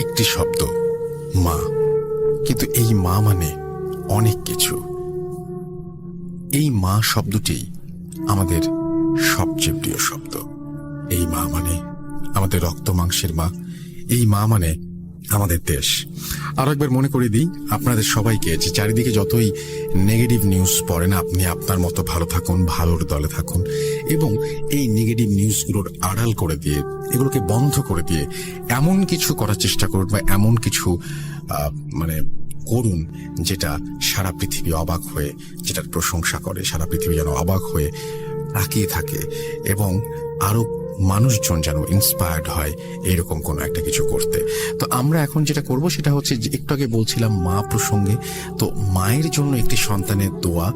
একটি শব্দ, মা। কিন্তু এই মা মানে অনেক কিছু। এই মা শব্দটি আমাদের সবচেয়ে প্রিয় শব্দ। এই মা মানে আমাদের রক্ত মাংসের মা। এই মা মানে আমাদের দেশ। আর একবার মনে করে দিই আপনাদের সবাইকে যে চারিদিকে যতই নেগেটিভ নিউজ পড়েন, আপনি আপনার মতো ভালো থাকুন, ভালোর দলে থাকুন, এবং এই নেগেটিভ নিউজগুলোর আড়াল করে দিয়ে, এগুলোকে বন্ধ করে দিয়ে এমন কিছু করার চেষ্টা করুন, বা এমন কিছু করুন যেটা সারা পৃথিবী অবাক হয়ে, যেটার প্রশংসা করে, সারা পৃথিবী যেন অবাক হয়ে তাকিয়ে থাকে, এবং আরো মানুষজন যেন ইন্সপায়ার্ড হয় এইরকম কোনো একটা কিছু করতে। তো আমরা এখন যেটা করব সেটা হচ্ছে, যে একটু আগে বলছিলাম মা প্রসঙ্গে, তো মায়ের জন্য একটি সন্তানের দোয়া,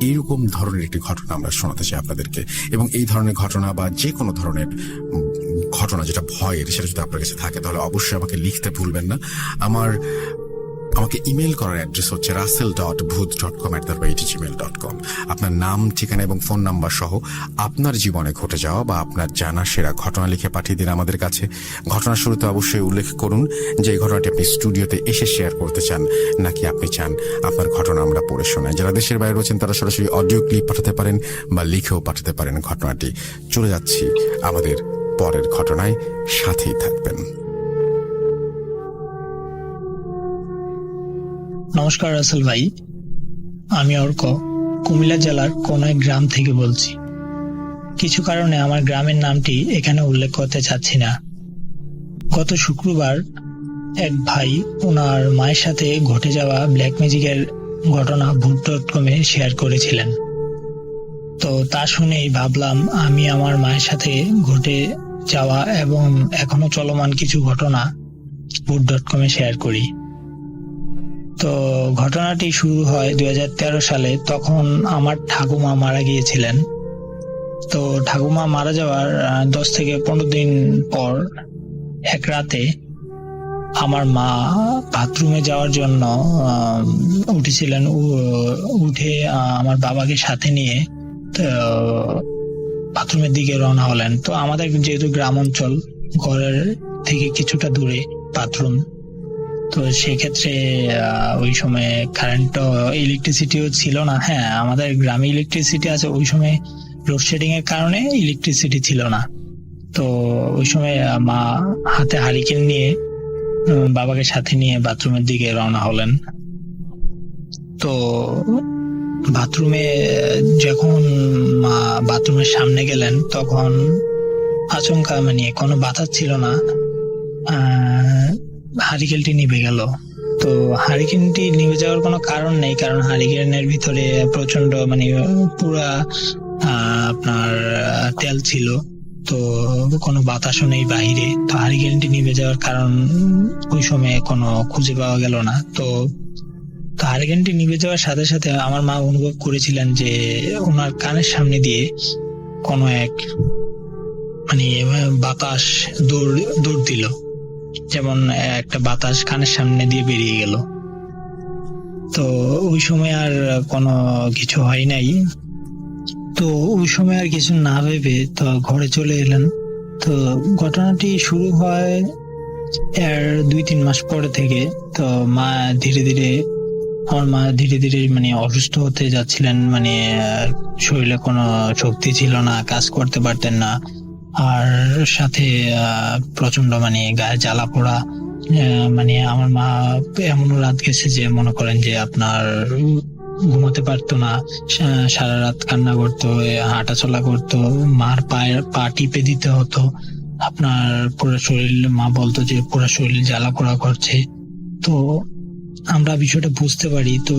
এইরকম ধরনের একটি ঘটনা আমরা শোনাতে চাই আপনাদেরকে। এবং এই ধরনের ঘটনা বা যে কোনো ধরনের ঘটনা যেটা ভয়ের, সেটা যদি আপনার কাছে থাকে তাহলে অবশ্যই আমাকে লিখতে ভুলবেন না। আমাকে ইমেল করার অ্যাড্রেস হচ্ছে russell.booth.com@gmail.com। আপনার নাম, ঠিকানা এবং ফোন নাম্বার সহ আপনার জীবনে ঘটে যাওয়া বা আপনার জানা সেরা ঘটনা লিখে পাঠিয়ে দিন আমাদের কাছে। ঘটনার শুরুতে অবশ্যই উল্লেখ করুন যে এই ঘটনাটি আপনি স্টুডিওতে এসে শেয়ার করতে চান, নাকি আপনি চান আপনার ঘটনা আমরা পড়ে শোনাই। যারা দেশের বাইরে রয়েছেন তারা সরাসরি অডিও ক্লিপ পাঠাতে পারেন বা লিখেও পাঠাতে পারেন ঘটনাটি। চলে যাচ্ছি আমাদের পরের ঘটনায়, সাথেই থাকবেন। নমস্কার রাসেল ভাই, আমি অর্ক কুমিল্লা জেলার কোন এক গ্রাম থেকে বলছি। কিছু কারণে আমার গ্রামের নামটি এখানে উল্লেখ করতে চাচ্ছি না। গত শুক্রবার এক ভাই ওনার মায়ের সাথে ঘটে যাওয়া ব্ল্যাক ম্যাজিকের ঘটনা Voot.com-এ শেয়ার করেছিলেন। তো তা শুনেই ভাবলাম আমি আমার মায়ের সাথে ঘটে যাওয়া এবং এখনো চলমান কিছু ঘটনা Voot.com-এ শেয়ার করি। তো ঘটনাটি শুরু হয় 2013 সালে। তখন আমার ঠাকুমা মারা গিয়েছিলেন। তো ঠাকুমা মারা যাওয়ার 10 থেকে 15 দিন পর এক রাতে আমার মা বাথরুমে যাওয়ার জন্য উঠেছিলেন। উঠে আমার বাবাকে সাথে নিয়ে বাথরুমের দিকে রওনা হলেন। তো আমাদের যেহেতু গ্রাম অঞ্চল, ঘরের থেকে কিছুটা দূরে বাথরুম, তো সেক্ষেত্রে ওই সময় কারেন্ট, ইলেকট্রিসিটিও ছিল না। হ্যাঁ, আমাদের গ্রামে ইলেকট্রিসিটি আছে, ওই সময় লোডশেডিং এর কারণে ইলেকট্রিসিটি ছিল না। তো ওই সময় মা হাতে হারিকেন নিয়ে বাবাকে সাথে নিয়ে বাথরুমের দিকে রওনা হলেন। তো বাথরুমে যখন মা বাথরুমের সামনে গেলেন তখন আচমকা কোনো বাধা ছিল না, হারিকেনটি নিভে গেল। তো হারিকেনটি নিভে যাওয়ার কোনো কারণ নেই, কারণ হারিকেনের ভিতরে প্রচন্ড পুরা আপনার তেল ছিল। তো কোনো বাতাসও নেই বাহিরে। তো হারিকেনটি নিভে যাওয়ার কারণ ওই সময় কোনো খুঁজে পাওয়া গেল না। তো হারিকেনটি নিভে যাওয়ার সাথে সাথে আমার মা অনুভব করেছিলেন যে ওনার কানের সামনে দিয়ে কোনো এক বাতাস দৌড় দিল, যেমন একটা বাতাস কানের সামনে দিয়ে বেরিয়ে গেল। তো ওই সময় আর কোনো কিছু হয় নাই। তো ওই সময় আর কিছু না ভেবে তো ঘরে চলে এলেন। তো ঘটনাটি শুরু হয় এর 2-3 মাস পরে থেকে। তো আমার মা ধীরে ধীরে অসুস্থ হতে যাচ্ছিলেন। শরীরে কোনো শক্তি ছিল না, কাজ করতে পারতেন না। আর সাথে প্রচন্ড মানে গায়ে জ্বালা পোড়া। মানে আমার মা এমনও রাত গেছে যে মনে করেন যে আপনার ঘুমাতে পারতো না, সারা রাত কান্না করতো, হাঁটা চলা করতো, মার পায়ের পা টিপে দিতে হতো। আপনার পুরো শরীর, মা বলতো যে পুরো শরীর জ্বালা পোড়া করছে। তো আমরা বিষয়টা বুঝতে পারি, তো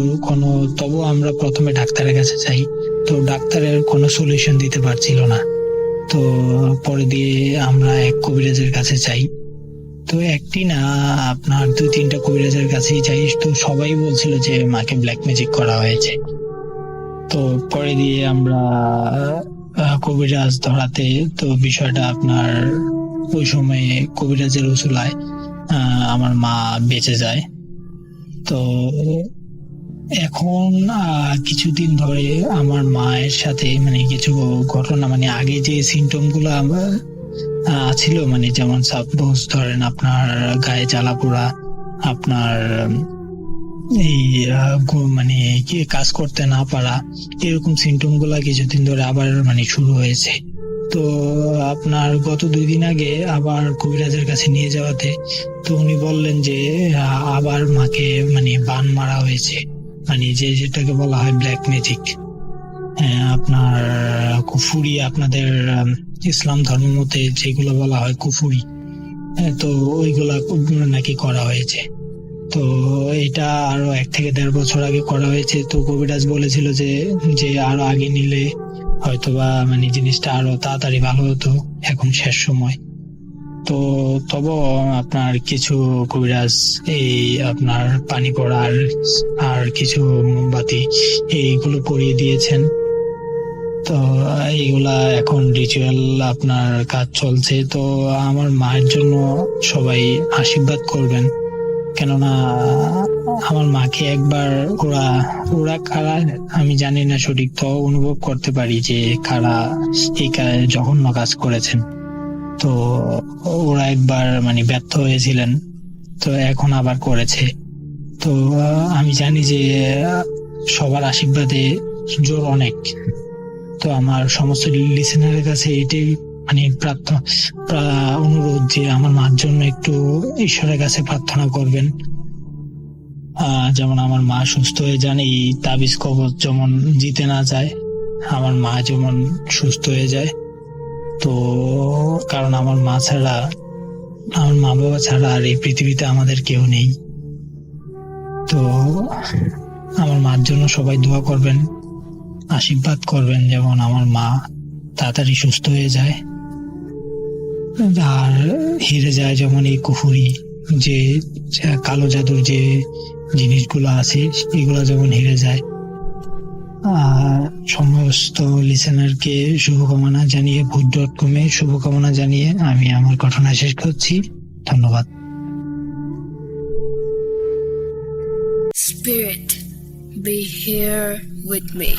তবু আমরা প্রথমে ডাক্তারের কাছে যাই। তো ডাক্তারের কোনো সলিউশন দিতে পারছিল না। তো পরে দিয়ে আমরা এক কবিরাজের কাছে যাই। তো একটি না, আপনার 2-3টা কবিরাজের কাছেই যাই। তো সবাই বলছিল যে মাকে ব্ল্যাক ম্যাজিক করা হয়েছে। তো পরে দিয়ে আমরা কবিরাজ ধরাতে, তো বিষয়টা আপনার ওই সময়ে কবিরাজের উসুলায় আমার মা বেঁচে যায়। তো এখন কিছুদিন ধরে আমার মায়ের সাথে মানে কিছু ঘটনা, মানে আগে যে সিমটম গুলো ছিল, মানে যেমন সাপোজ ধরেন আপনার গায়ে জ্বালা পোড়া, আপনার এই মানে কি কাজ করতে না পারা, এরকম সিমটম গুলা কিছুদিন ধরে আবার মানে শুরু হয়েছে। তো আপনার গত 2 দিন আগে আবার কবিরাজের কাছে নিয়ে যাওয়াতে তো উনি বললেন যে আবার মাকে মানে বান মারা হয়েছে, মানে যেটাকে বলা হয় ব্ল্যাক ম্যাজিক। আপনার কুফুরি, আপনাদের ইসলাম ধর্ম মতে যেগুলো বলা হয় কুফুরি, তো ওইগুলা নাকি করা হয়েছে। তো এটা আরো 1 থেকে 1.5 বছর আগে করা হয়েছে। তো কবিরাজ বলেছিল যে আরো আগে নিলে হয়তোবা মানে জিনিসটা আরো তাড়াতাড়ি ভালো হতো, এখন শেষ সময়। তো তবু আপনার কিছু কবিরাজ এই আপনার পানি পড়ার আর কিছু মোমবাতি এইগুলো পরিয়ে দিয়েছেন। তো এইগুলা এখন রিচুয়াল আপনার কাজ চলছে। তো আমার মায়ের জন্য সবাই আশীর্বাদ করবেন, কেননা আমার মাকে একবার ওরা কারা আমি জানি না সঠিক, তো অনুভব করতে পারি যে কারা এই জঘন্য কাজ করেছেন। তো ওরা একবার মানে ব্যর্থ হয়েছিলেন, তো এখন আবার করেছে। তো আমি জানি যে সবার আশীর্বাদে জোর অনেক। তো আমার সমস্ত লিসেনারের কাছে এটাই মানে অনুরোধ যে আমার মার জন্য একটু ঈশ্বরের কাছে প্রার্থনা করবেন, যেমন আমার মা সুস্থ হয়ে যান, এই তাবিজ কবজ যেমন জিতে না যায়, আমার মা যেমন সুস্থ হয়ে যায়। তো কারণ আমার মা ছাড়া, আমার মা বাবা ছাড়া আর এই পৃথিবীতে আমাদের কেউ নেই। তো আমার মার জন্য সবাই দোয়া করবেন, আশীর্বাদ করবেন, যেমন আমার মা তাড়াতাড়ি সুস্থ হয়ে যায় আর হেরে যায় যেমন এই কুফুরি, যে কালো জাদুর যে জিনিসগুলো আছে এগুলো যেমন হেরে যায়। সমস্ত লিসেনারকে শুভকামনা জানিয়ে, ভূত.com এ শুভকামনা জানিয়ে আমি আমার ঘটনা শেষ করছি। ধন্যবাদ। Spirit, be here with me.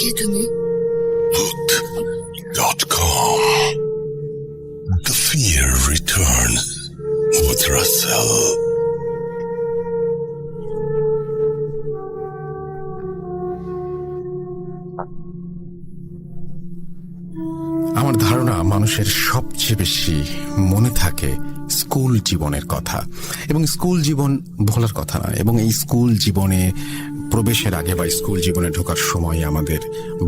Get to me. Boot.com. The fear return with Russell. আমার ধারণা মানুষের সবচেয়ে বেশি মনে থাকে স্কুল জীবনের কথা, এবং স্কুল জীবন ভোলার কথা না। এবং এই স্কুল জীবনে প্রবেশের আগে বা স্কুল জীবনে ঢোকার সময় আমাদের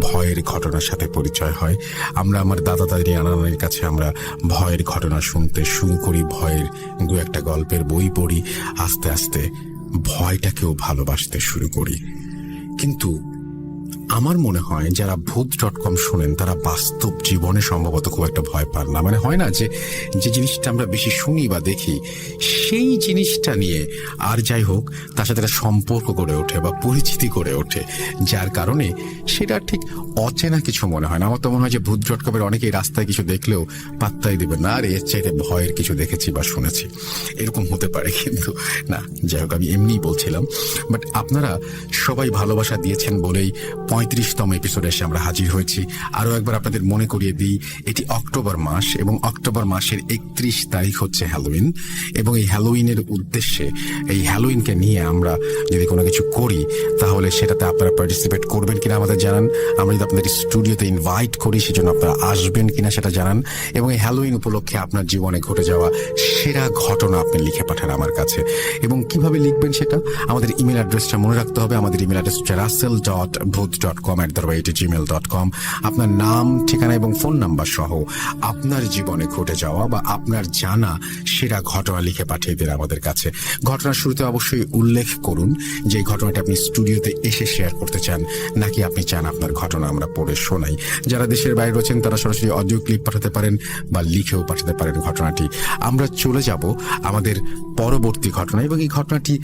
ভয়ের ঘটনার সাথে পরিচয় হয়। আমরা আমার দাদা দাদি নানানের কাছে আমরা ভয়ের ঘটনা শুনতে শুরু করি, ভয়ের 2-1টা গল্পের বই পড়ি, আস্তে আস্তে ভয়টাকেও ভালোবাসতে শুরু করি। কিন্তু আমার মনে হয় যারা ভূত.com শোনেন তারা বাস্তব জীবনে সম্ভবত খুব একটা ভয় পান না। মানে হয় না যে জিনিসটা আমরা বেশি শুনি বা দেখি সেই জিনিসটা নিয়ে আর যাই হোক তার সাথে একটা সম্পর্ক গড়ে ওঠে বা পরিচিতি গড়ে ওঠে, যার কারণে সেটা ঠিক অচেনা কিছু মনে হয় না। আমার তো মনে হয় যে ভূত.com এর অনেকেই রাস্তায় কিছু দেখলেও পাত্তাই দেবেন না, আর এর চাইতে ভয়ের কিছু দেখেছি বা শুনেছি, এরকম হতে পারে। কিন্তু না, যাই হোক আমি এমনিই বলছিলাম। বাট আপনারা সবাই ভালোবাসা দিয়েছেন বলেই 35তম এপিসোডে এসে আমরা হাজির হয়েছি। আরও একবার আপনাদের মনে করিয়ে দিই, এটি অক্টোবর মাস এবং অক্টোবর মাসের 31 তারিখ হচ্ছে হ্যালোউইন, এবং এই হ্যালোউইনের উদ্দেশ্যে, এই হ্যালোউইনকে নিয়ে আমরা যদি কোনো কিছু করি তাহলে সেটাতে আপনারা পার্টিসিপেট করবেন কিনা আমাদের জানান। আমরা যদি আপনাদের স্টুডিওতে ইনভাইট করি সেজন্য আপনারা আসবেন কিনা সেটা জানান, এবং এই হ্যালোউইন উপলক্ষে আপনার জীবনে ঘটে যাওয়া সেরা ঘটনা আপনি লিখে পাঠান আমার কাছে। এবং কিভাবে লিখবেন সেটা আমাদের ইমেল অ্যাড্রেসটা মনে রাখতে হবে। আমাদের ইমেল অ্যাড্রেস হচ্ছে russell.booth.com@gmail.com। আপনার নাম, ঠিকানা এবং ফোন নাম্বার সহ আপনার জীবনে ঘটে যাওয়া বা আপনার জানা সেরা ঘটনা লিখে পাঠিয়ে দিন আমাদের কাছে। ঘটনার শুরুতে অবশ্যই উল্লেখ করুন যে এই ঘটনাটা আপনি স্টুডিওতে এসে শেয়ার করতে চান, নাকি আপনি চান আপনার ঘটনা আমরা পড়ে শোনাই। যারা দেশের বাইরে রয়েছেন তারা সরাসরি অডিও ক্লিপ পাঠাতে পারেন বা লিখেও পাঠাতে পারেন ঘটনাটি। আমরা চলে যাব আমাদের পরবর্তী ঘটনা, এবং এই ঘটনাটি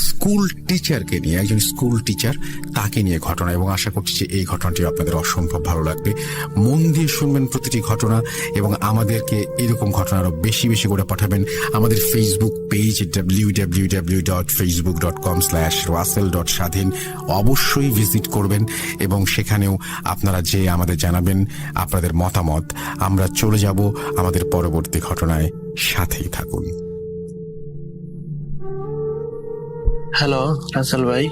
স্কুল টিচারকে নিয়ে, একজন স্কুল টিচার তাকে নিয়ে ঘটনা, এবং আশা করছি যে এই ঘটনাটি আপনাদের অসম্ভব ভালো লাগবে। মন দিয়ে শুনবেন প্রতিটি ঘটনা, এবং আমাদেরকে এরকম ঘটনা আরো বেশি বেশি করে পাঠাবেন। আমাদের ফেসবুক পেজ www.facebook.com/russell.স্বাধীন অবশ্যই ভিজিট করবেন, এবং সেখানেও আপনারা যে আমাদের জানাবেন আপনাদের মতামত। আমরা চলে যাব আমাদের পরবর্তী ঘটনায়, সাথেই থাকুন। হ্যালো রাসেল ভাই,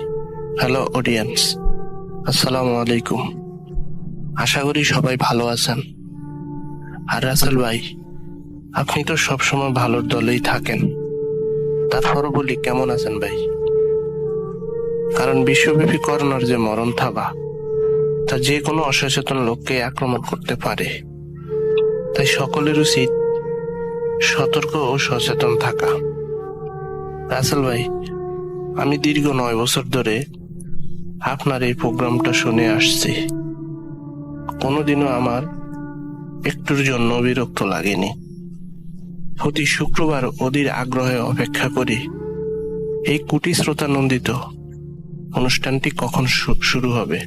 হ্যালো অডিয়েন্স, আসসালামু আলাইকুম। আশা করি সবাই ভালো আছেন। আর রাসেল ভাই, আপনি তো সবসময় ভালোর দলেই থাকেন, তারপরও বলি কেমন আছেন ভাই? কারণ বিশ্বব্যাপী করোনার যে মরণ থাবা, তা যে কোনো অসচেতন লোককে আক্রমণ করতে পারে। তাই সকলের উচিত সতর্ক ও সচেতন থাকা। রাসেল ভাই, আমি দীর্ঘ 9 বছর ধরে আপনার এই প্রোগ্রামটা শুনে আসছি। কোনোদিনও আমার একটুর জন্য বিরক্ত লাগেনি। প্রতি শুক্রবার অধীর আগ্রহে অপেক্ষা করি এই কোটি শ্রোতা নন্দিত অনুষ্ঠানটি কখন শুরু হবে।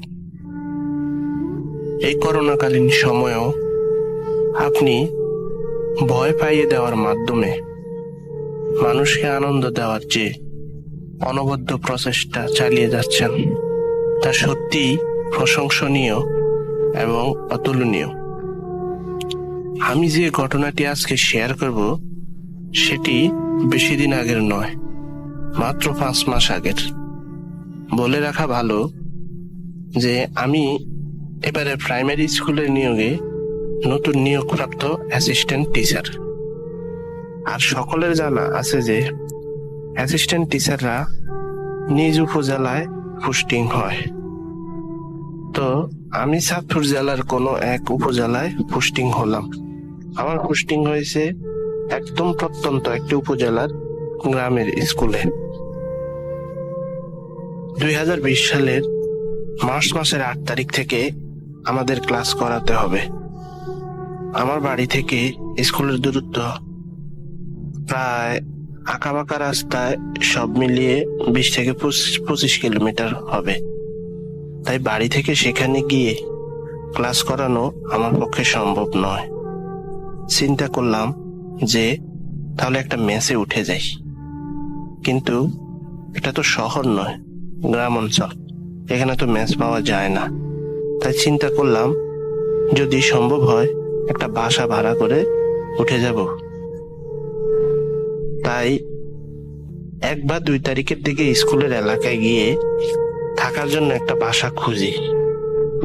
এই করোনাকালীন সময়েও আপনি ভয় পাইয়ে দেওয়ার মাধ্যমে মানুষকে আনন্দ দেওয়ার যে অনবদ্য প্রচেষ্টা চালিয়ে যাচ্ছেন তা সত্যিই প্রশংসনীয় এবং অতুলনীয়। আমি যে ঘটনাটি আজকে শেয়ার করব সেটি বেশি দিন আগের নয়, মাত্র 5 মাস আগের। বলে রাখা ভালো যে আমি এবারে প্রাইমারি স্কুলের নিয়োগে নতুন নিয়োগপ্রাপ্ত অ্যাসিস্ট্যান্ট টিচার। আর সকলের জানা আছে যে অ্যাসিস্ট্যান্ট টিচাররা নিজ উপজেলায় পোস্টিং হয়। তো আমি চাঁদপুর জেলার কোনো এক উপজেলায় পোস্টিং হলাম। আমার পোস্টিং হয়েছে একদম প্রত্যন্ত একটি উপজেলার গ্রামের স্কুলে। 2020 সালের মার্চ মাসের 8 তারিখ থেকে আমাদের ক্লাস করাতে হবে। আমার বাড়ি থেকে স্কুলের দূরত্ব প্রায় আঁকাবাঁকা রাস্তায় সব মিলিয়ে 20 থেকে 25 কিলোমিটার হবে। তাই বাড়ি থেকে সেখানে গিয়ে ক্লাস করানো আমার পক্ষে সম্ভব নয়। চিন্তা করলাম যে তাহলে একটা মেসে উঠে যাই, কিন্তু এটা তো শহর নয়, গ্রাম অঞ্চল, এখানে তো মেস পাওয়া যায় না। তাই চিন্তা করলাম যদি সম্ভব হয় একটা বাসা ভাড়া করে উঠে যাব। তাই 1 বা 2 তারিখের দিকে স্কুলের এলাকায় গিয়ে থাকার জন্য একটা বাসা খুঁজি।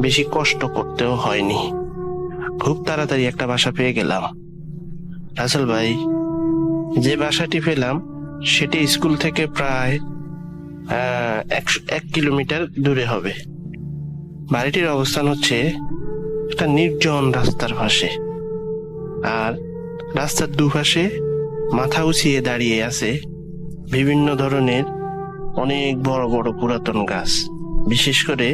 বেশি কষ্ট করতেও হয়নি, খুব তাড়াতাড়ি একটা বাসা পেয়ে গেলাম। রাসেল ভাই, যে বাসাটি পেলাম সেটি স্কুল থেকে প্রায় 1 কিলোমিটার দূরে হবে। বাড়িটির অবস্থান হচ্ছে একটা নির্জন রাস্তার পাশে, আর রাস্তার দুপাশে মাথা উঁচিয়ে দাঁড়িয়ে আছে বিভিন্ন ধরনের অনেক বড় বড় পুরাতন গাছ, বিশেষ করে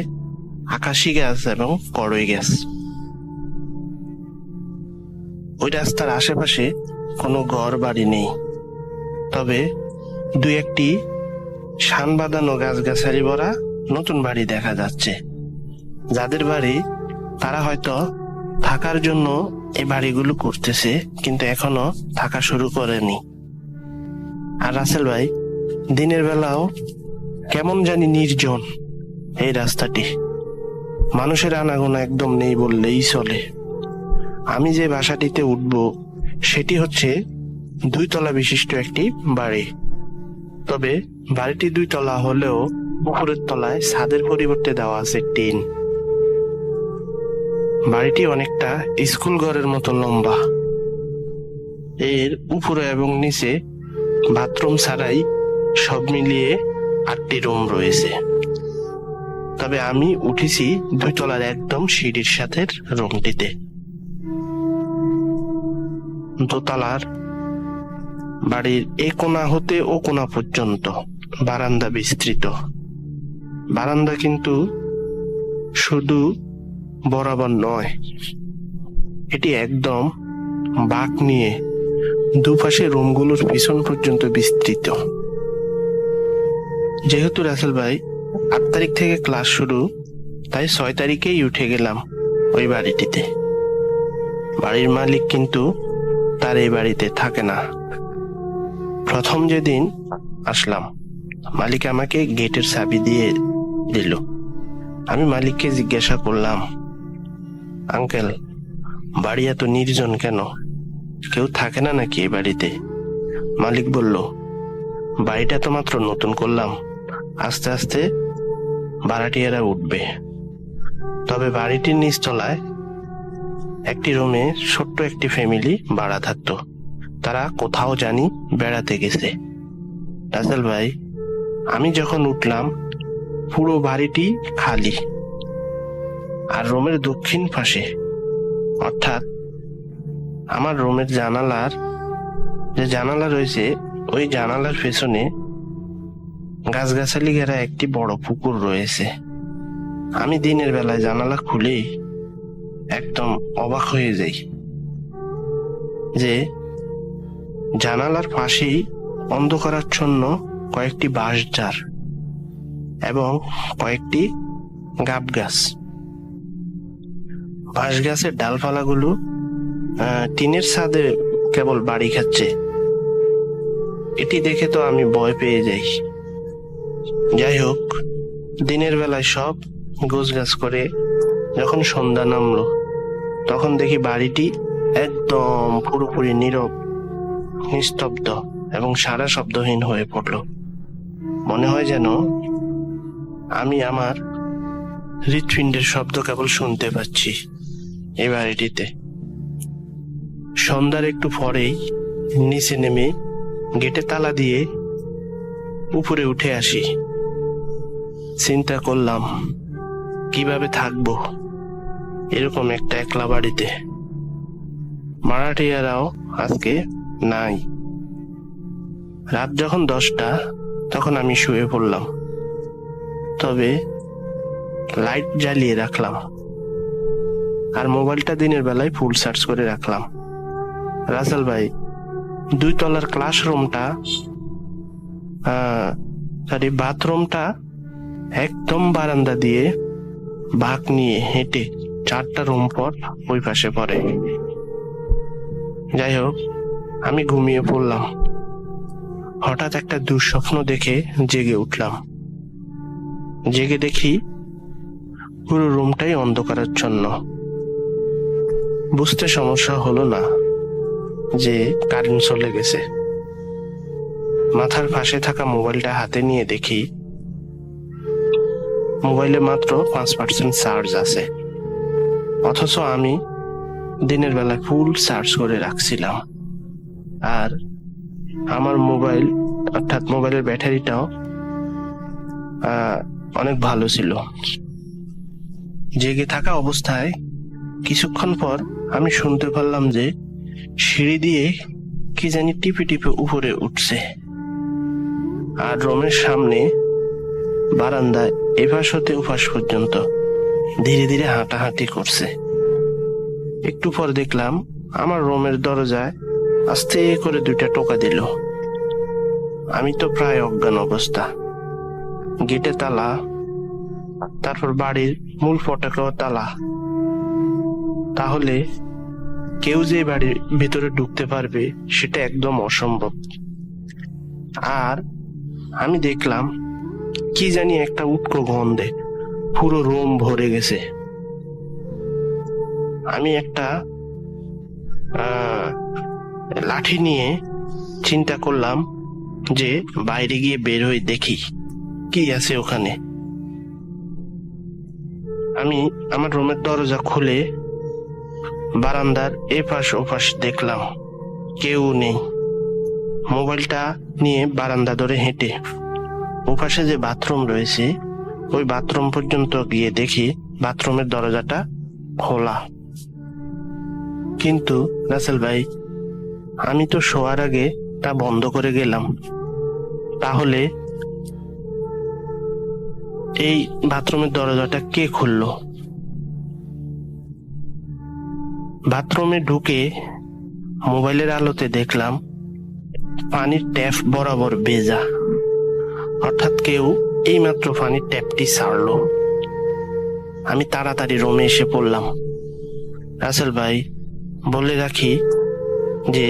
আকাশি গাছ এবং কড়ই গাছ। ওই রাস্তার আশেপাশে কোনো ঘর বাড়ি নেই, তবে 2-1টি শান বাঁধানো গাছগাছালি ভরা নতুন বাড়ি দেখা যাচ্ছে। যাদের বাড়ি তারা হয়তো থাকার জন্য এই বাড়িগুলো করতেছে, কিন্তু এখনো থাকা শুরু করেনি। আর রাসেল ভাই, দিনের বেলাও কেমন জানি নির্জন এই রাস্তাটি। মানুষের আনাগোনা একদম নেই বললেই চলে। আমি যে বাসাটিতে উঠব সেটি হচ্ছে 2 তলা বিশিষ্ট একটি বাড়ি। তবে বাড়িটি 2 তলা হলেও উপরের তলায় ছাদের পরিবর্তে দেওয়া আছে টিন। বাড়িটি অনেকটা স্কুল ঘরের মতো লম্বা। এর উপরে এবং নিচে বাথরুম ছাড়াই সব মিলিয়ে 8টি রুম রয়েছে। তবে আমি উঠেছি 2 তলার একদম সিঁড়ির সাথে রুমটিতে। দোতলার বাড়ির এ কোণা হতে ও কোণা পর্যন্ত বারান্দা বিস্তৃত। বারান্দা কিন্তু শুধু বরাবর নয়, এটি একদম বাঁক নিয়ে দুপাশে রুমগুলোর পিছন পর্যন্ত বিস্তৃত। যেহেতু রাসেল ভাই 8 তারিখ থেকে ক্লাস শুরু, তাই 6 তারিখেই উঠে গেলাম ওই বাড়িটিতে। বাড়ির মালিক কিন্তু তার এই বাড়িতে থাকে না। প্রথম যেদিন আসলাম, মালিক আমাকে গেটের চাবি দিয়ে দিল। আমি মালিককে জিজ্ঞাসা করলাম, আঙ্কেল, বাড়ি এত নির্জন কেন? কেউ থাকে না নাকি এই বাড়িতে? মালিক বলল, বাড়িটা তো মাত্র নতুন করলাম, আস্তে আস্তে ভাড়াটিয়ারা উঠবে। তবে বাড়িটির নিচতলায় একটি রুমে ছোট্ট একটি ফ্যামিলি ভাড়া থাকতো। তারা কোথাও জানি বেড়াতে গেছে। রাসেল ভাই, আমি যখন উঠলাম পুরো বাড়িটি খালি। আর রুমের দক্ষিণ পাশে, অর্থাৎ আমার রুমের জানালার যে জানালা রয়েছে, ওই জানালার পেছনে গাছগাছালি ঘেরা একটি বড় পুকুর রয়েছে। আমি দিনের বেলায় জানালা খুলেই একদম অবাক হয়ে যাই যে জানালার পাশেই অন্ধকারাচ্ছন্ন কয়েকটি বাঁশঝাড় এবং কয়েকটি গাব গাছ। বাঁশ গাছের ডালপালাগুলো টিনের ছাদে কেবল বাড়ি খাচ্ছে। এটি দেখে তো আমি ভয় পেয়ে যাই। যাই হোক, দিনের বেলায় সব গোছগাছ করে যখন সন্ধ্যা নামলো, তখন দেখি বাড়িটি একদম পুরোপুরি নীরব, নিস্তব্ধ এবং সারা শব্দহীন হয়ে পড়ল। মনে হয় যেন আমি আমার হৃৎপিণ্ডের শব্দ কেবল শুনতে পাচ্ছি এই বাড়িটিতে। সন্ধ্যার একটু পরেই নিচে নেমে গেটে তালা দিয়ে উপরে উঠে আসি। চিন্তা করলাম, কিভাবে থাকবো এরকম একটা একলা বাড়িতে? ভাড়াটিয়ারাও আজকে নাই। রাত যখন 10টা, তখন আমি শুয়ে পড়লাম। তবে লাইট জ্বালিয়ে রাখলাম আর মোবাইলটা দিনের বেলায় ফুল চার্জ করে রাখলাম। রাসেল ভাই, 2 তলার ক্লাসরুমটা বাথরুমটা একদম বারান্দা দিয়ে বাঁক নিয়ে হেঁটে 4টা রুম পর ওই পাশে পড়ে। যাই হোক, আমি ঘুমিয়ে পড়লাম। হঠাৎ একটা দুঃস্বপ্ন দেখে জেগে উঠলাম। জেগে দেখি পুরো রুমটাই অন্ধকারাচ্ছন্ন। বুঝতে সমস্যা হলো না যে কারেন্ট চলে গেছে। মাথার পাশে থাকা মোবাইলটা হাতে নিয়ে দেখি মোবাইলে মাত্র 5% চার্জ আছে, অথচ আমি দিনের বেলায় ফুল চার্জ করে রাখছিলাম। আর আমার মোবাইল, অর্থাৎ মোবাইলের ব্যাটারিটাও অনেক ভালো ছিল। জেগে থাকা অবস্থায় কিছুক্ষণ পর আমি শুনতে পারলাম যে সিঁড়ি দিয়ে কি জানি টিপে টিপে উপরে উঠছে। আর রুমের সামনে বারান্দায় এপাশ হতে ওপাশ পর্যন্ত ধীরে ধীরে হাঁটাহাঁটি করছে। একটু পর দেখলাম আমার রুমের দরজায় আস্তে করে 2টা টোকা দিল। আমি তো প্রায় অজ্ঞান অবস্থা। গেটে তালা, তারপর বাড়ির মূল ফটকেও তালা। তাহলে কেউ যে বাড়ির ভিতরে ঢুকতে পারবে সেটা একদম অসম্ভব। আর আমি দেখলাম কি জানি একটা উটকো গন্ধে পুরো রুম ভরে গেছে। আমি একটা লাঠি নিয়ে চিন্তা করলাম যে বাইরে গিয়ে বের হয়ে দেখি কি আছে ওখানে। আমি আমার রুমের দরজা খুলে বারান্দার এপাশ ওপাশ দেখলাম, কেউ নেই। মোবাইলটা নিয়ে বারান্দা ধরে হেঁটে ওপাশে যে বাথরুম রয়েছে ওই বাথরুম পর্যন্ত গিয়ে দেখি বাথরুমের দরজাটা খোলা। কিন্তু রাসেল ভাই, আমি তো শোয়ার আগে তা বন্ধ করে গেলাম, তাহলে এই বাথরুমের দরজাটা কে খুললো? বাথরুমে ঢুকে মোবাইলের আলোতে দেখলাম পানির ট্যাপ বরাবর ভেজা, অর্থাৎ কেউ এইমাত্র পানির ট্যাপটি ছাড়লো। আমি তাড়াতাড়ি রুমে এসে পড়লাম। রাসেল ভাই, বলে রাখি যে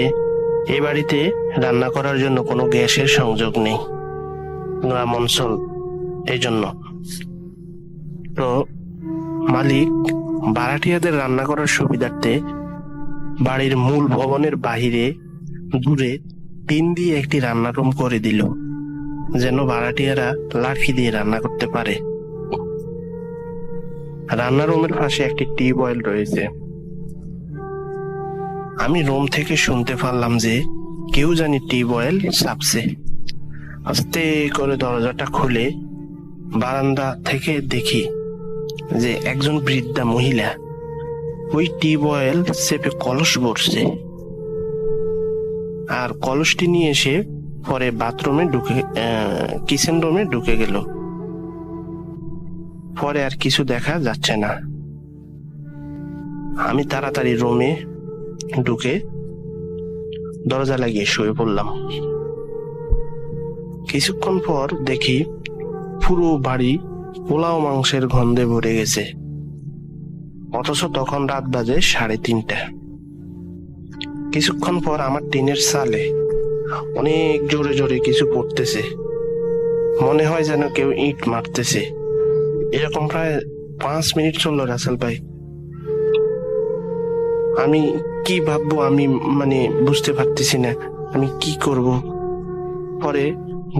এই বাড়িতে রান্না করার জন্য কোনো গ্যাসের সংযোগ নেই, গ্রাম অঞ্চল, এই জন্য। তো মালিক ভাড়াটিয়াদের রান্না করার সুবিধার্থে বাড়ির মূল ভবনের বাহিরে দূরে টিন দিয়ে একটি রান্না রুম করে দিল, যেন ভাড়াটিয়ারা লাঠি দিয়ে রান্না করতে পারে। রান্না রুমের পাশে একটি টিউবওয়েল রয়েছে। আমি রুম থেকে শুনতে পারলাম যে কেউ জানি টিউবওয়েল চাপছে। আস্তে করে দরজাটা খুলে বারান্দা থেকে দেখি যে একজন বৃদ্ধা মহিলা ওই টিউবওয়েল চেপে কলস ভরছে, আর কলসটি নিয়ে এসে পরে বাথরুমে ঢুকে কিচেন রুমে ঢুকে গেল। পরে আর কিছু দেখা যাচ্ছে না। আমি তাড়াতাড়ি রুমে ঢুকে দরজা লাগিয়ে শুয়ে পড়লাম। কিছুক্ষণ পর দেখি পুরো বাড়ি পোলাও মাংসের গন্ধে ভরে গেছে, অথচ তখন রাত বাজে 3:30। কিছুক্ষণ পর আমার টিনের চালে অনেক জোরে জোরে কিছু পড়তেছে, মনে হয় যেন কেউ ইট মারতেছে। এরকম প্রায় 5 মিনিট চললো রাসেল ভাই। আমি কি ভাববো আমি বুঝতে পারতেছি না আমি কি করব। পরে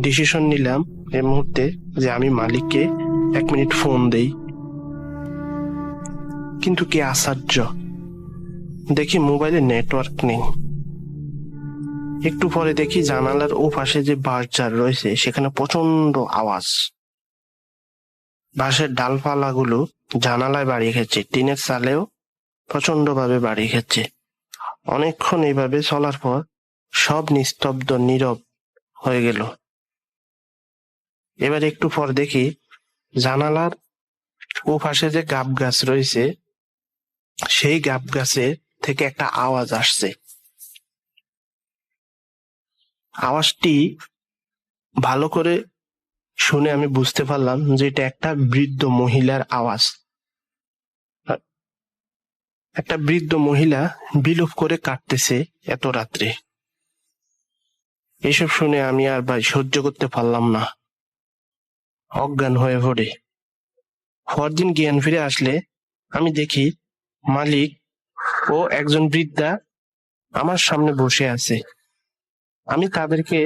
ডিসিশন নিলাম এই মুহূর্তে যে আমি মালিককে 1 মিনিট ফোন দেই। কিন্তু কি আশ্চর্য, দেখি মোবাইলে নেটওয়ার্ক নেই। একটু পরে দেখি জানালার ও পাশে যে বাঁশঝাড় রয়েছে সেখানে প্রচন্ড আওয়াজ। বাঁশের ডালপালাগুলো জানালায় বাড়ি খেচ্ছে, টিনের চালেও প্রচন্ড ভাবে বাড়ি খেচ্ছে। অনেকক্ষণ এইভাবে চলার পর সব নিস্তব্ধ নীরব হয়ে গেল। এবার একটু পর দেখি জানালার ও পাশে যে গাব গাছ রয়েছে সেই গাব গাছে থেকে একটা আওয়াজ আসছে। আওয়াজটি ভালো করে শুনে আমি বুঝতে পারলাম যে এটা একটা বৃদ্ধ মহিলার আওয়াজ। একটা বৃদ্ধ মহিলা বিলুপ করে কাটতেছে এত রাত্রে। এসব শুনে আমি আর ভাই সহ্য করতে পারলাম না, অজ্ঞান হয়ে পড়ে। পরদিন জ্ঞান ফিরে আসলে আমি দেখি মালিক ও একজন বৃদ্ধা আমার সামনে বসে আছে। আমি তাদেরকে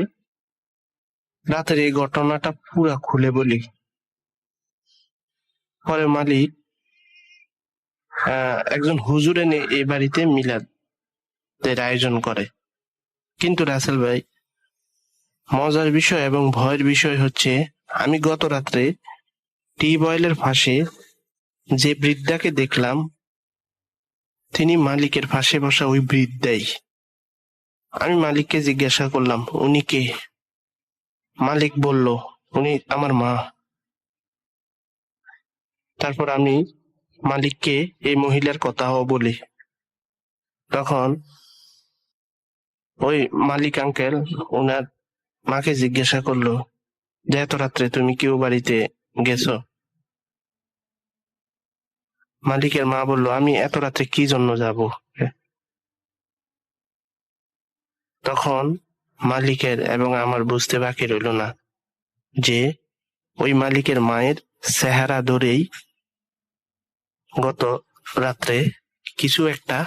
রাতের এই ঘটনাটা পুরা খুলে বলি। পরে মালিক একজন হুজুর এনে এই বাড়িতে মিলাদের আয়োজন করে। কিন্তু রাসেল ভাই, মজার বিষয় এবং ভয়ের বিষয় হচ্ছে আমি গত রাত্রে টিউবওয়েলের পাশে যে বৃদ্ধাকে দেখলাম তিনি মালিকের পাশে বসা ওই বৃদ্ধাই। আমি মালিককে জিজ্ঞাসা করলাম উনি কে? মালিক বলল উনি আমার মা। তারপর আমি মালিককে এই মহিলার কথাও বলি। তখন ওই মালিক আঙ্কেল ওনার মাকে জিজ্ঞাসা করলো যে এত রাত্রে তুমি কেউ বাড়িতে গেছো? মালিকের মা বলল আমি এত রাত্রে কি জন্য যাব? তখন মালিকের এবং আমার বুঝতে বাকি রইল না যে ওই মালিকের মায়ের চেহারা ধরেই গত রাত্রে কিছু একটা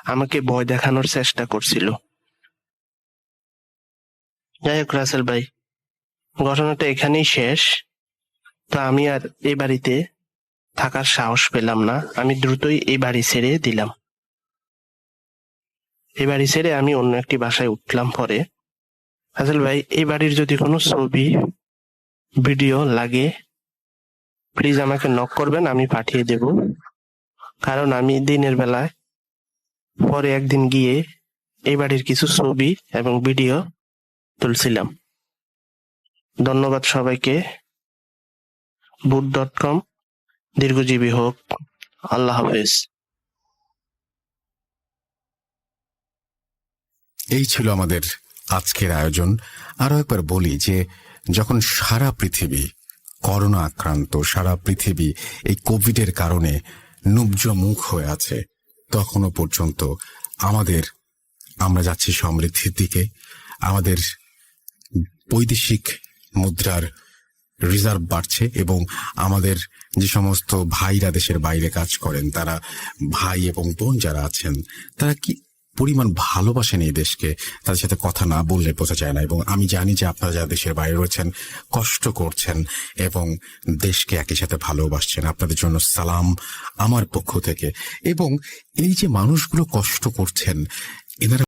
আমাকে ভয় দেখানোর চেষ্টা করছিল। যাই হোক রাসেল ভাই, ঘটনাটা এখানেই শেষ। তো আমি আর এই বাড়িতে থাকার সাহস পেলাম না, আমি দ্রুতই এই বাড়ি ছেড়ে দিলাম। এই বাড়ি ছেড়ে আমি অন্য একটি বাসায় উঠলাম। পরে রাসেল ভাই, এই বাড়ির যদি কোনো ছবি ভিডিও লাগে প্লিজ আমাকে নক করবেন, আমি পাঠিয়ে দেব। কারণ আমি দিনের বেলায় পরে একদিন গিয়ে এই বাড়ির কিছু ছবি এবং ভিডিও তুলছিলাম। ধন্যবাদ সবাইকে। boot.com দীর্ঘজীবী হোক। আল্লাহ হাফেজ। এই ছিল আমাদের আজকের আয়োজন। আরো একবার বলি যে যখন সারা পৃথিবী করোনা আক্রান্ত, সারা পৃথিবী এই কোভিডের কারণে নুব্জমুখ হয়ে আছে, তখনও পর্যন্ত আমরা যাচ্ছি সমৃদ্ধির দিকে। আমাদের বৈদেশিক মুদ্রার রিজার্ভ বাড়ছে এবং আমাদের যে সমস্ত ভাইরা দেশের বাইরে কাজ করেন, তারা ভাই এবং বোন যারা আছেন, তারা কি পরিমাণ ভালোবাসেন এই দেশকে, তাদের সাথে কথা না বললে বোঝা যায় না। এবং আমি জানি যে আপনারা যারা দেশের বাইরে রয়েছেন কষ্ট করছেন এবং দেশকে একই সাথে ভালোবাসছেন। আপনাদের জন্য সালাম আমার পক্ষ থেকে। এবং এই যে মানুষগুলো কষ্ট করছেন, এনারা